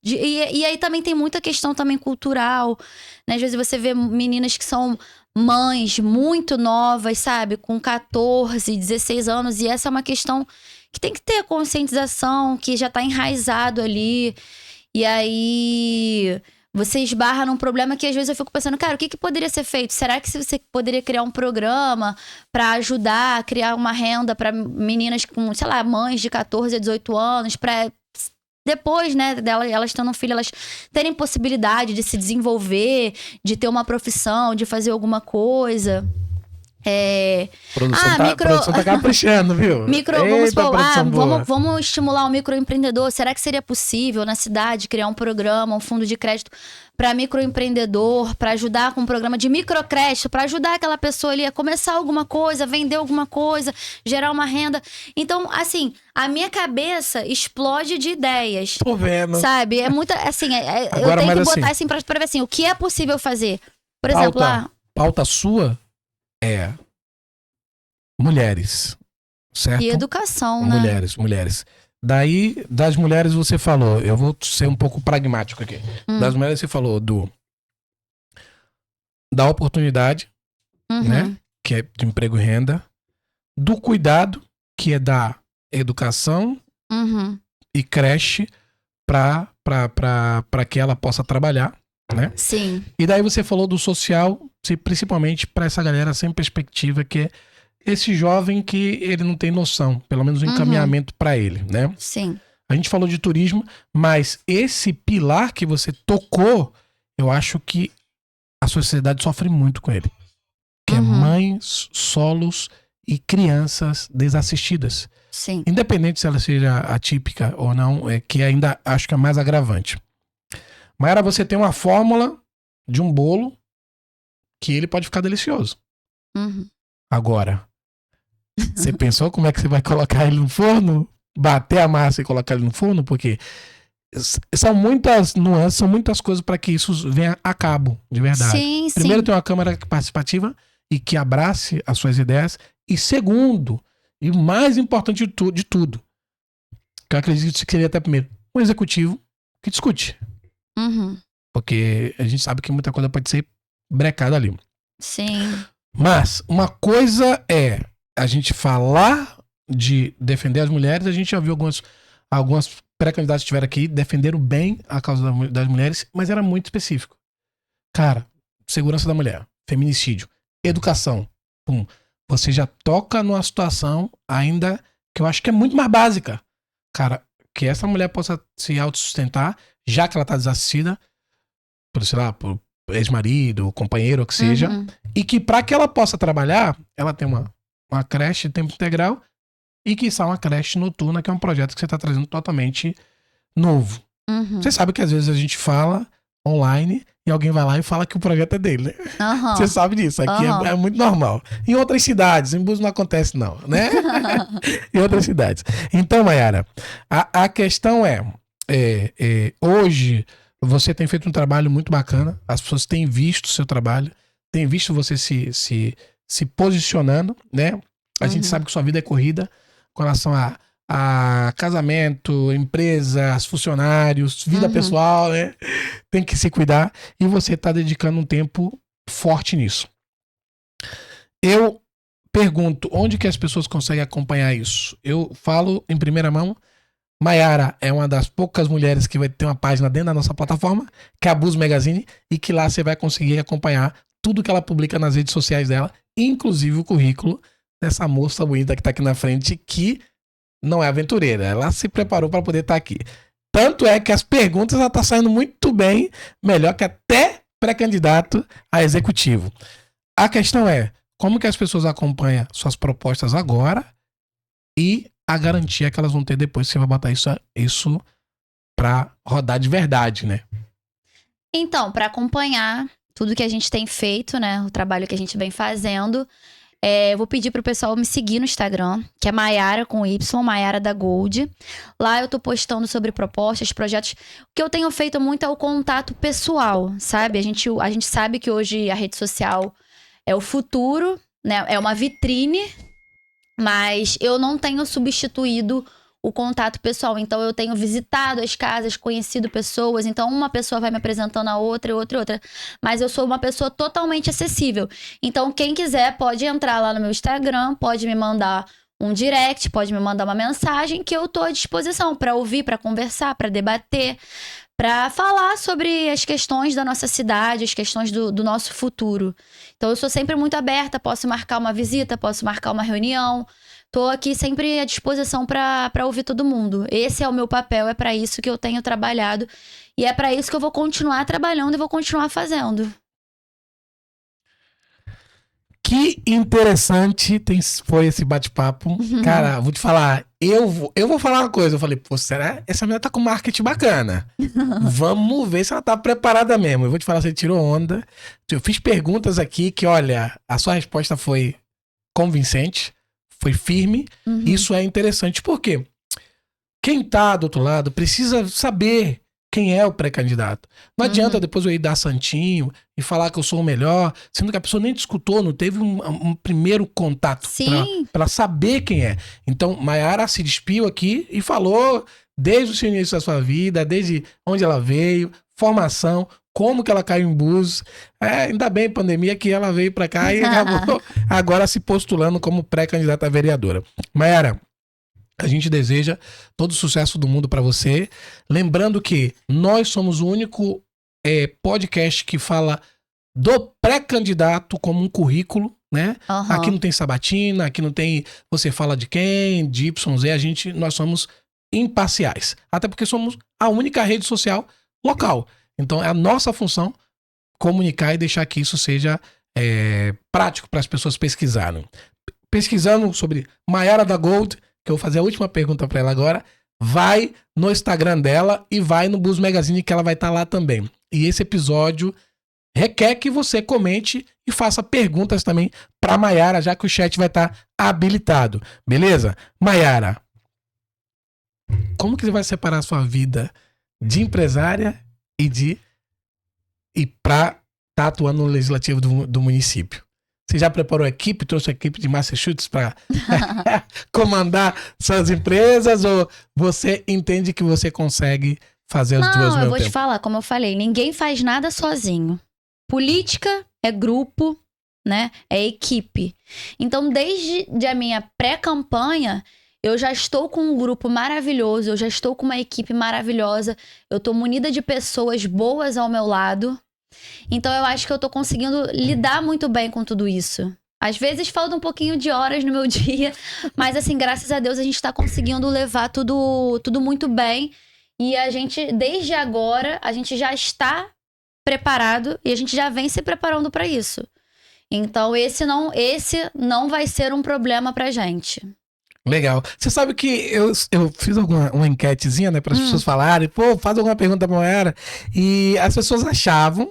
e aí também tem muita questão também cultural, né? Às vezes você vê meninas que são mães muito novas, sabe? Com 14, 16 anos. E essa é uma questão que tem que ter conscientização, que já tá enraizado ali. E aí você esbarra num problema que às vezes eu fico pensando, cara, o que poderia ser feito? Será que você poderia criar um programa para ajudar a criar uma renda para meninas com, sei lá, mães de 14 a 18 anos, para depois, né, elas tendo um filho, elas terem possibilidade de se desenvolver, de ter uma profissão, de fazer alguma coisa. Produção tá caprichando, viu? Vamos estimular o microempreendedor. Será que seria possível na cidade criar um programa, um fundo de crédito para microempreendedor, para ajudar com um programa de microcrédito, para ajudar aquela pessoa ali a começar alguma coisa, vender alguma coisa, gerar uma renda? Então, assim, a minha cabeça explode de ideias. Tô vendo. Sabe? É muita, assim, eu tenho que botar assim para ver assim, o que é possível fazer. Por exemplo, pauta sua é mulheres, certo? E educação, né? Mulheres. Daí, das mulheres você falou, eu vou ser um pouco pragmático aqui. Das mulheres você falou da oportunidade, né? Que é de emprego e renda. Do cuidado, que é da educação e creche para que ela possa trabalhar, né? Sim. E daí você falou do social, principalmente para essa galera sem perspectiva, que é esse jovem que ele não tem noção, pelo menos o encaminhamento para ele, né? Sim. A gente falou de turismo, mas esse pilar que você tocou, eu acho que a sociedade sofre muito com ele. Que é mães, solos e crianças desassistidas. Sim. Independente se ela seja atípica ou não, que ainda acho que é mais agravante. Mayara, você tem uma fórmula de um bolo que ele pode ficar delicioso. Agora, você pensou como é que você vai colocar ele no forno? Bater a massa e colocar ele no forno? Porque são muitas nuances, são muitas coisas para que isso venha a cabo, de verdade. Sim, Primeiro, tem uma câmara participativa e que abrace as suas ideias. E segundo, e o mais importante de tudo, que eu acredito que seria até primeiro, um executivo que discute. Porque a gente sabe que muita coisa pode ser brecada ali. Sim. Mas uma coisa é a gente falar de defender as mulheres. A gente já viu algumas pré-candidatas que estiveram aqui defenderam bem a causa das mulheres, mas era muito específico. Cara, segurança da mulher, feminicídio, educação, você já toca numa situação ainda que eu acho que é muito mais básica. Cara, que essa mulher possa se autossustentar, já que ela tá desassistida, por, sei lá, por ex-marido, companheiro, ou que seja, e que para que ela possa trabalhar, ela tem uma creche de tempo integral e que uma creche noturna, que é um projeto que você tá trazendo totalmente novo. Você sabe que às vezes a gente fala online e alguém vai lá e fala que o projeto é dele, né? Você sabe disso, aqui é muito normal. Em outras cidades, em Búzios não acontece não, né? Em outras cidades. Então, Mayara, a questão hoje você tem feito um trabalho muito bacana, as pessoas têm visto o seu trabalho, têm visto você se posicionando, né? A gente sabe que sua vida é corrida com relação a casamento, empresas, funcionários, vida pessoal, né? Tem que se cuidar e você tá dedicando um tempo forte nisso. Eu pergunto, onde que as pessoas conseguem acompanhar isso? Eu falo em primeira mão, Mayara é uma das poucas mulheres que vai ter uma página dentro da nossa plataforma, que é a Búzios Magazine, e que lá você vai conseguir acompanhar tudo que ela publica nas redes sociais dela, inclusive o currículo dessa moça bonita que tá aqui na frente, que não é aventureira, ela se preparou para poder estar aqui. Tanto é que as perguntas ela tá saindo muito bem, melhor que até pré-candidato a executivo. A questão é, como que as pessoas acompanham suas propostas agora e a garantia que elas vão ter depois que você vai botar isso para rodar de verdade, né? Então, para acompanhar tudo que a gente tem feito, né, o trabalho que a gente vem fazendo, eu vou pedir pro pessoal me seguir no Instagram, que é Mayara com Y, Mayara da Gold. Lá eu tô postando sobre propostas, projetos. O que eu tenho feito muito é o contato pessoal, sabe? A gente sabe que hoje a rede social é o futuro, né? É uma vitrine, mas eu não tenho substituído o contato pessoal. Então, eu tenho visitado as casas, conhecido pessoas. Então, uma pessoa vai me apresentando a outra, outra. Mas eu sou uma pessoa totalmente acessível. Então, quem quiser pode entrar lá no meu Instagram, pode me mandar um direct, pode me mandar uma mensagem que eu tô à disposição para ouvir, para conversar, para debater, para falar sobre as questões da nossa cidade, as questões do nosso futuro. Então, eu sou sempre muito aberta, posso marcar uma visita, posso marcar uma reunião. Tô aqui sempre à disposição para ouvir todo mundo. Esse é o meu papel, é para isso que eu tenho trabalhado. E é para isso que eu vou continuar trabalhando e vou continuar fazendo. Que interessante foi esse bate-papo. Cara, vou te falar, eu vou falar uma coisa. Eu falei, pô, será? Essa menina tá com marketing bacana. Vamos ver se ela tá preparada mesmo. Eu vou te falar, você tirou onda. Eu fiz perguntas aqui que, olha, a sua resposta foi convincente, foi firme. Isso é interessante. Por quê? Quem tá do outro lado precisa saber quem é o pré-candidato. Não adianta depois eu ir dar santinho e falar que eu sou o melhor, sendo que a pessoa nem te escutou, não teve um primeiro contato para saber quem é. Então, Mayara se despiu aqui e falou desde o início da sua vida, desde onde ela veio, formação, como que ela caiu em Búzios. Ainda bem, pandemia, que ela veio para cá e acabou agora se postulando como pré-candidata a vereadora. Mayara, a gente deseja todo o sucesso do mundo para você. Lembrando que nós somos o único podcast que fala do pré-candidato como um currículo, né? Aqui não tem sabatina, aqui não tem você fala de quem, de YZ, nós somos imparciais. Até porque somos a única rede social local. Então é a nossa função comunicar e deixar que isso seja prático para as pessoas pesquisarem. Pesquisando sobre Mayara da Gold, que eu vou fazer a última pergunta para ela agora, vai no Instagram dela e vai no Búzios Magazine, que ela vai estar lá também. E esse episódio requer que você comente e faça perguntas também para Mayara, já que o chat vai estar habilitado. Beleza? Mayara, como que você vai separar a sua vida de empresária e para estar atuando no legislativo do município? Você já preparou a equipe, trouxe a equipe de Massachusetts para comandar suas empresas, ou você entende que você consegue fazer as duas ao mesmo tempo? Não, eu vou te falar, como eu falei, ninguém faz nada sozinho. Política é grupo, né? É equipe. Então, desde a minha pré-campanha, eu já estou com um grupo maravilhoso, eu já estou com uma equipe maravilhosa, eu estou munida de pessoas boas ao meu lado. Então, eu acho que eu tô conseguindo lidar muito bem com tudo isso. Às vezes falta um pouquinho de horas no meu dia, mas assim, graças a Deus a gente tá conseguindo levar tudo muito bem. E a gente, desde agora, a gente já está preparado e a gente já vem se preparando para isso. Então esse não vai ser um problema pra gente. Legal. Você sabe que eu fiz uma enquetezinha, né, para as pessoas falarem, pô, faz alguma pergunta pra Mayara. E as pessoas achavam,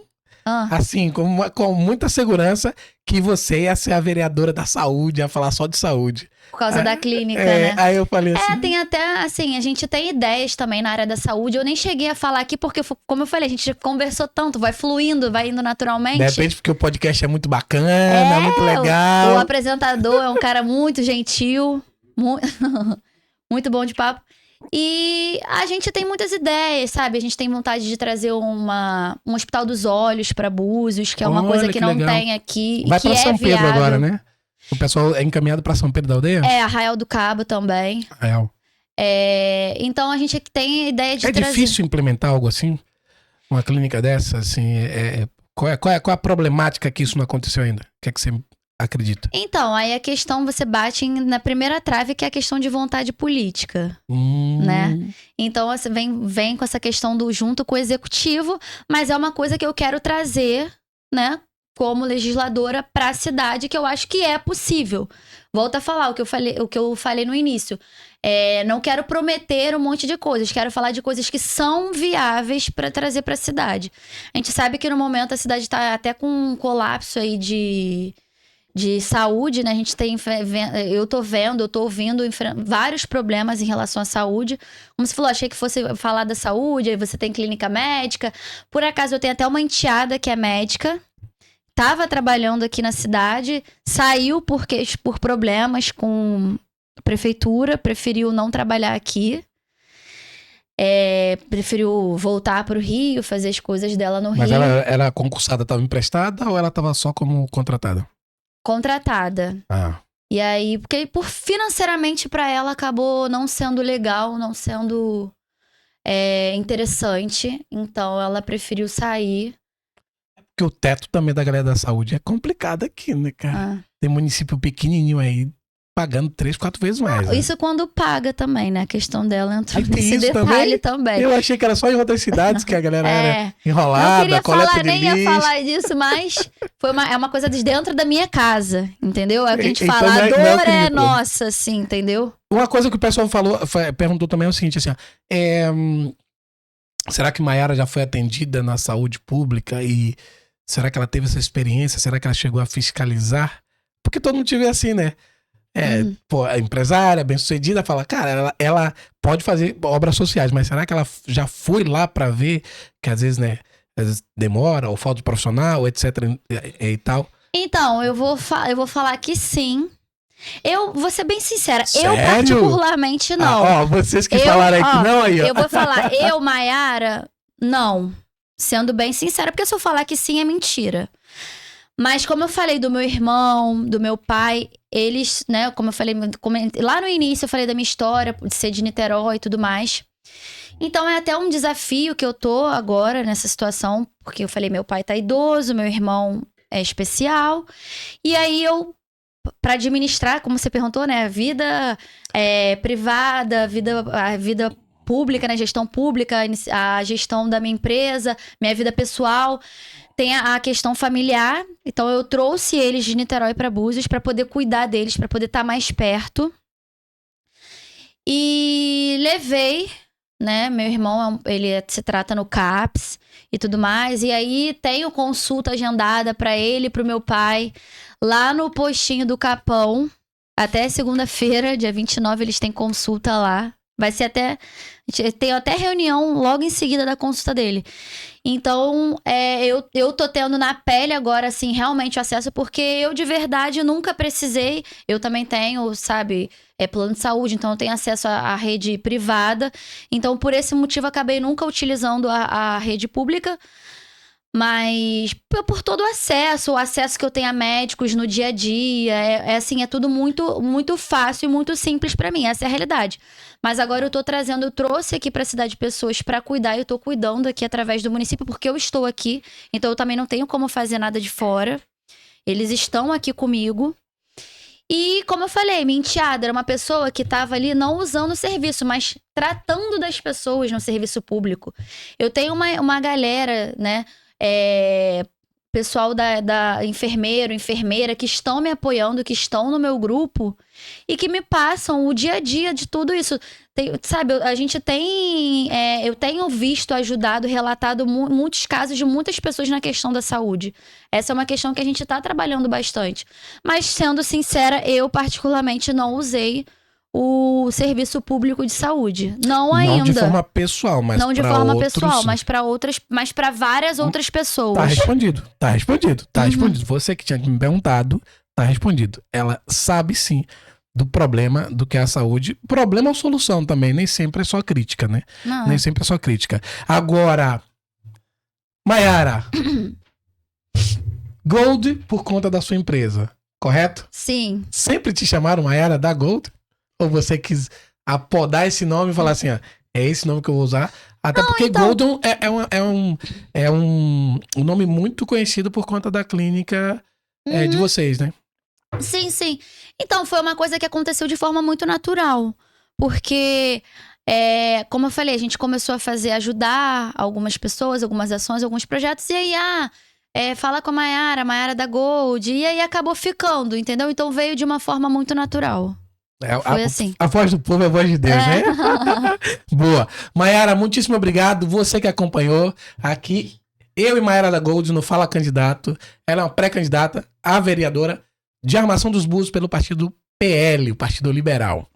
assim, com muita segurança, que você ia ser a vereadora da saúde, ia falar só de saúde. Por causa da clínica, né? Aí eu falei assim... tem até, assim, a gente tem ideias também na área da saúde. Eu nem cheguei a falar aqui porque, como eu falei, a gente conversou tanto, vai fluindo, vai indo naturalmente. De repente, porque o podcast é muito bacana, muito legal. O apresentador é um cara muito gentil, muito bom de papo. E a gente tem muitas ideias, sabe? A gente tem vontade de trazer um hospital dos olhos para Búzios, que é uma coisa que não legal. Tem aqui. Vai para São Pedro viável. Agora, né? O pessoal é encaminhado para São Pedro da Aldeia? Arraial do Cabo também. Arraial. Então a gente tem a ideia de trazer... É difícil implementar algo assim? Uma clínica dessa, assim? Qual é a problemática que isso não aconteceu ainda? O que é que você acredita? Então, aí a questão, você bate na primeira trave, que é a questão de vontade política, né? Então, você vem com essa questão do junto com o executivo, mas é uma coisa que eu quero trazer, né, como legisladora para a cidade, que eu acho que é possível. Volto a falar o que eu falei no início. Não quero prometer um monte de coisas, quero falar de coisas que são viáveis para trazer para a cidade. A gente sabe que no momento a cidade está até com um colapso aí de saúde, né? A gente eu tô ouvindo vários problemas em relação à saúde. Como você falou, achei que fosse falar da saúde, aí você tem clínica médica. Por acaso, eu tenho até uma enteada que é médica. Tava trabalhando aqui na cidade, saiu por problemas com a prefeitura, preferiu não trabalhar aqui. Preferiu voltar pro Rio, fazer as coisas dela no Rio. Mas ela era concursada, estava emprestada ou ela estava só como contratada? Contratada. E aí, porque financeiramente para ela acabou não sendo legal, não sendo interessante. Então ela preferiu sair. Porque o teto também da galera da saúde é complicado aqui, né, cara? Tem município pequenininho aí pagando 3, 4 vezes mais. Isso quando paga também, né? A questão dela entrou nesse detalhe também. Eu achei que era só em outras cidades que a galera era enrolada, nem ia falar disso, mas é uma coisa de dentro da minha casa, entendeu? É o que a gente fala, a dor é nossa, assim, entendeu? Uma coisa que o pessoal perguntou também é o seguinte, assim, será que Mayara já foi atendida na saúde pública e será que ela teve essa experiência? Será que ela chegou a fiscalizar? Porque todo mundo tiver assim, né? A empresária, bem-sucedida, fala, cara, ela pode fazer obras sociais, mas será que ela já foi lá pra ver que às vezes, né, demora, ou falta de profissional, etc e tal? Então, eu vou falar que sim. Eu vou ser bem sincera, Sério? Eu particularmente não. Vocês que falaram aí que não, aí, ó. Eu vou falar, Mayara, não. Sendo bem sincera, porque se eu falar que sim, é mentira. Mas como eu falei do meu irmão, do meu pai, eles, né, como eu falei, lá no início eu falei da minha história, de ser de Niterói e tudo mais. Então é até um desafio que eu tô agora nessa situação, porque eu falei, meu pai tá idoso, meu irmão é especial. E aí pra administrar, como você perguntou, né, a vida privada, a vida pública, né, gestão pública, a gestão da minha empresa, minha vida pessoal... Tem a questão familiar, então eu trouxe eles de Niterói para Búzios para poder cuidar deles, para poder estar mais perto. E levei, né, meu irmão, ele se trata no CAPS e tudo mais, e aí tenho consulta agendada para ele e pro meu pai, lá no postinho do Capão, até segunda-feira, dia 29, eles têm consulta lá. Vai ser tem até reunião logo em seguida da consulta dele. Então, eu tô tendo na pele agora, assim, realmente o acesso, porque eu de verdade nunca precisei. Eu também tenho, sabe, plano de saúde, então eu tenho acesso à rede privada. Então, por esse motivo, acabei nunca utilizando a rede pública. Mas por todo o acesso que eu tenho a médicos no dia a dia, assim, é tudo muito, muito fácil e muito simples pra mim, essa é a realidade. Mas agora eu trouxe aqui pra cidade pessoas pra cuidar, e eu tô cuidando aqui através do município, porque eu estou aqui, então eu também não tenho como fazer nada de fora. Eles estão aqui comigo. E, como eu falei, minha enteada era uma pessoa que estava ali não usando o serviço, mas tratando das pessoas no serviço público. Eu tenho uma galera, né? Pessoal da enfermeira, que estão me apoiando, que estão no meu grupo e que me passam o dia a dia de tudo isso. Sabe, a gente tem... eu tenho visto, ajudado, relatado muitos casos de muitas pessoas na questão da saúde. Essa é uma questão que a gente está trabalhando bastante. Mas, sendo sincera, eu particularmente não usei o serviço público de saúde. Não ainda. Não de forma pessoal, mas não de pra forma outros, pessoal, sim. mas para outras, mas para várias outras pessoas. Tá respondido. Tá respondido. Você que tinha me perguntado, tá respondido. Ela sabe sim do problema do que é a saúde. Problema ou solução também, nem sempre é só crítica, né? Não. Nem sempre é só crítica. Agora, Mayara, Gold por conta da sua empresa, correto? Sim. Sempre te chamaram Mayara da Gold? Ou você quis apodar esse nome e falar assim, ó, é esse nome que eu vou usar? Até porque então... Gold é um nome muito conhecido por conta da clínica de vocês, né? Sim, sim. Então, foi uma coisa que aconteceu de forma muito natural. Porque, como eu falei, a gente começou a ajudar algumas pessoas, algumas ações, alguns projetos. E aí, fala com a Mayara da Gold. E aí acabou ficando, entendeu? Então veio de uma forma muito natural. Foi assim. A voz do povo é a voz de Deus, né? Boa. Mayara, muitíssimo obrigado. Você que acompanhou aqui, eu e Mayara da Gold no Fala Candidato. Ela é uma pré-candidata a vereadora de Armação dos Búzios pelo partido PL, o Partido Liberal.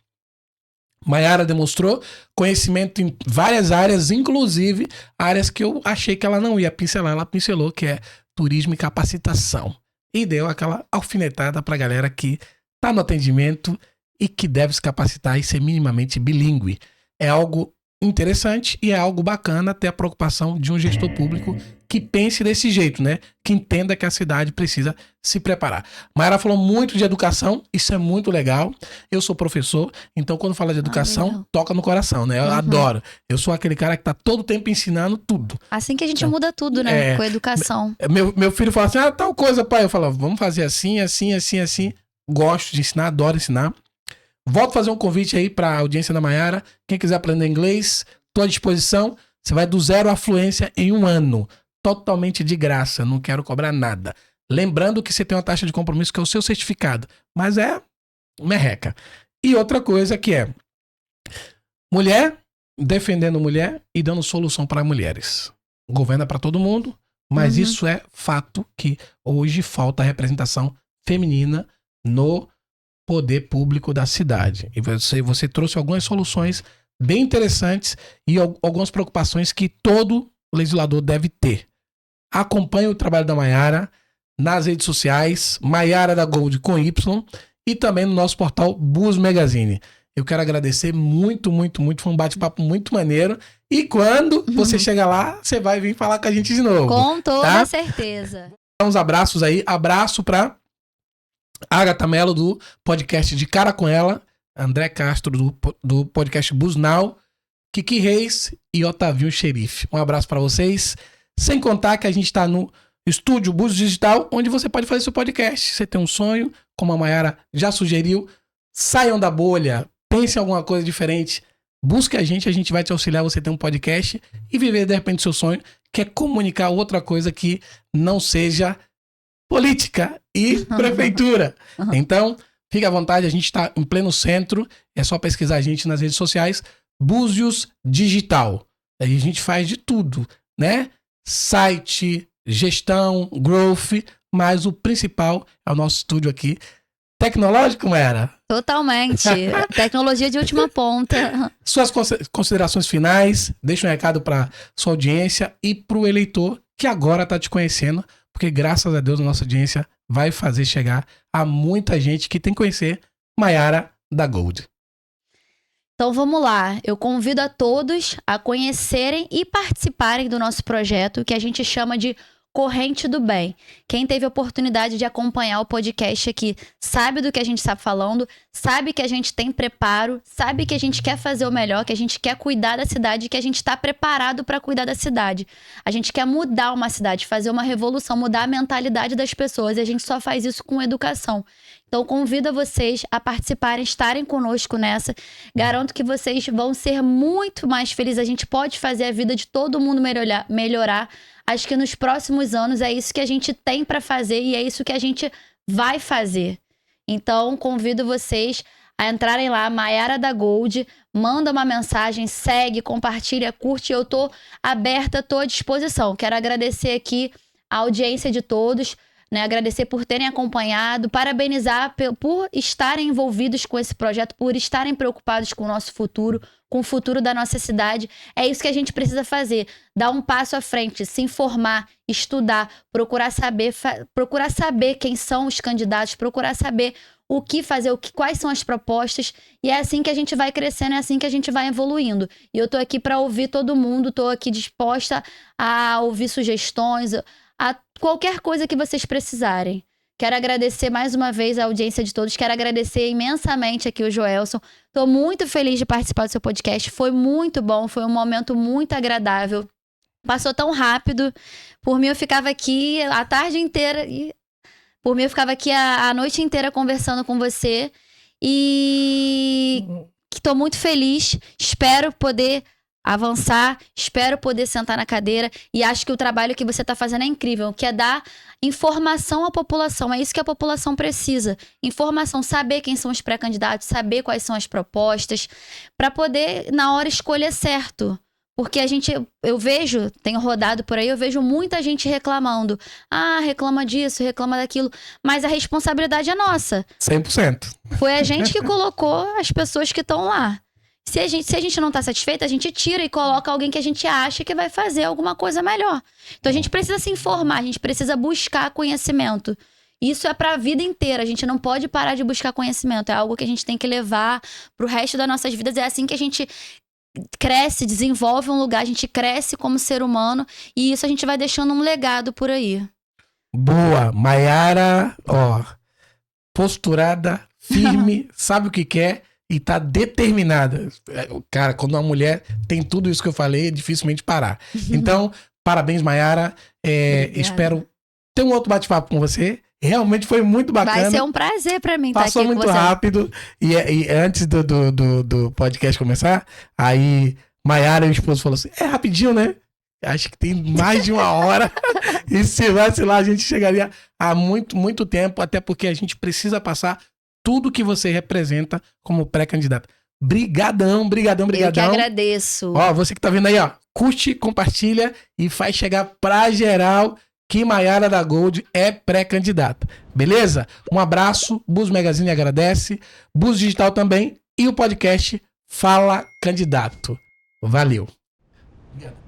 Mayara demonstrou conhecimento em várias áreas, inclusive áreas que eu achei que ela não ia pincelar. Ela pincelou, que é turismo e capacitação. E deu aquela alfinetada pra galera que tá no atendimento e que deve se capacitar e ser minimamente bilíngue. É algo interessante e é algo bacana ter a preocupação de um gestor público que pense desse jeito, né? Que entenda que a cidade precisa se preparar. Mayara falou muito de educação, isso é muito legal. Eu sou professor, então quando fala de educação, toca no coração, né? Eu adoro. Eu sou aquele cara que tá todo tempo ensinando tudo. Assim que a gente muda tudo, né? Com a educação. Meu filho fala assim, tal coisa, pai. Eu falo, vamos fazer assim. Gosto de ensinar, adoro ensinar. Volto a fazer um convite aí para a audiência da Mayara. Quem quiser aprender inglês, estou à disposição. Você vai do zero à fluência em 1 ano. Totalmente de graça, não quero cobrar nada. Lembrando que você tem uma taxa de compromisso que é o seu certificado. Mas é merreca. E outra coisa que é mulher defendendo mulher e dando solução para mulheres. O governo é para todo mundo, mas isso é fato que hoje falta representação feminina no poder público da cidade. E você trouxe algumas soluções bem interessantes e algumas preocupações que todo legislador deve ter. Acompanhe o trabalho da Mayara nas redes sociais, Mayara da Gold com Y, e também no nosso portal Búzios Magazine. Eu quero agradecer muito, muito, muito. Foi um bate-papo muito maneiro. E quando você chegar lá, você vai vir falar com a gente de novo. Com toda certeza. Uns abraços aí. Abraço pra Agatha Mello, do podcast De Cara Com Ela, André Castro, do podcast Busnal, Kiki Reis e Otavinho Xerife. Um abraço pra vocês. Sem contar que a gente tá no estúdio Búzios Digital, onde você pode fazer seu podcast. Você tem um sonho, como a Mayara já sugeriu, saiam da bolha, pense em alguma coisa diferente, busque a gente vai te auxiliar, você ter um podcast e viver de repente seu sonho, que é comunicar outra coisa que não seja política e prefeitura. Então, fique à vontade, a gente está em pleno centro, é só pesquisar a gente nas redes sociais, Búzios Digital. Aí a gente faz de tudo, né? Site, gestão, growth, mas o principal é o nosso estúdio aqui. Tecnológico, era? Totalmente. Tecnologia de última ponta. Suas considerações finais, deixa um recado para sua audiência e para o eleitor que agora está te conhecendo, porque graças a Deus a nossa audiência vai fazer chegar a muita gente que tem que conhecer Mayara da Gold. Então vamos lá, eu convido a todos a conhecerem e participarem do nosso projeto, que a gente chama de corrente do bem. Quem teve a oportunidade de acompanhar o podcast aqui sabe do que a gente está falando, sabe que a gente tem preparo, sabe que a gente quer fazer o melhor, que a gente quer cuidar da cidade, que a gente está preparado para cuidar da cidade. A gente quer mudar uma cidade, fazer uma revolução, mudar a mentalidade das pessoas, e a gente só faz isso com educação. Então, convido vocês a participarem, estarem conosco nessa. Garanto que vocês vão ser muito mais felizes. A gente pode fazer a vida de todo mundo melhorar. Acho que nos próximos anos é isso que a gente tem para fazer e é isso que a gente vai fazer. Então, convido vocês a entrarem lá, Maiara da Gold, manda uma mensagem, segue, compartilha, curte. Eu tô aberta, tô à disposição. Quero agradecer aqui a audiência de todos. Né, agradecer por terem acompanhado, parabenizar por estarem envolvidos com esse projeto, por estarem preocupados com o nosso futuro, com o futuro da nossa cidade. É isso que a gente precisa fazer, dar um passo à frente, se informar, estudar, procurar saber quem são os candidatos, procurar saber o que fazer, quais são as propostas, e é assim que a gente vai crescendo, é assim que a gente vai evoluindo. E eu tô aqui para ouvir todo mundo, tô aqui disposta a ouvir sugestões, a qualquer coisa que vocês precisarem. Quero agradecer mais uma vez a audiência de todos. Quero agradecer imensamente aqui o Joelson. Estou muito feliz de participar do seu podcast. Foi muito bom, foi um momento muito agradável. Passou tão rápido. Por mim, eu ficava aqui a tarde inteira. Por mim, eu ficava aqui a noite inteira conversando com você. E estou muito feliz. Espero poder avançar, espero poder sentar na cadeira, e acho que o trabalho que você está fazendo é incrível, que é dar informação à população. É isso que a população precisa. Informação, saber quem são os pré-candidatos, saber quais são as propostas, para poder, na hora, escolher certo. Porque eu vejo, tenho rodado por aí, eu vejo muita gente reclamando. Ah, reclama disso, reclama daquilo. Mas a responsabilidade é nossa. 100%. Foi a gente que colocou as pessoas que estão lá. Se a gente não está satisfeita, a gente tira e coloca alguém que a gente acha que vai fazer alguma coisa melhor. Então a gente precisa se informar, a gente precisa buscar conhecimento. Isso é para a vida inteira, a gente não pode parar de buscar conhecimento. É algo que a gente tem que levar para o resto das nossas vidas. É assim que a gente cresce, desenvolve um lugar, a gente cresce como ser humano, e isso a gente vai deixando um legado por aí. Boa, Maiara, ó, posturada, firme, sabe o que quer. E tá determinada. Cara, quando uma mulher tem tudo isso que eu falei, é dificilmente parar. Então, parabéns, Maiara. Espero ter um outro bate-papo com você. Realmente foi muito bacana. Vai ser um prazer pra mim estar aqui com você. Passou muito rápido. E antes do podcast começar, aí Maiara e o esposo falou assim, é rapidinho, né? Acho que tem mais de 1 hora. E se vacilar, a gente chegaria a muito, muito tempo. Até porque a gente precisa passar tudo que você representa como pré-candidato. Brigadão. Eu que agradeço. Ó, você que tá vendo aí, ó, curte, compartilha e faz chegar pra geral que Maiara da Gold é pré-candidata. Beleza? Um abraço. Búzios Magazine agradece. Búzios Digital também. E o podcast Fala Candidato. Valeu. Obrigado.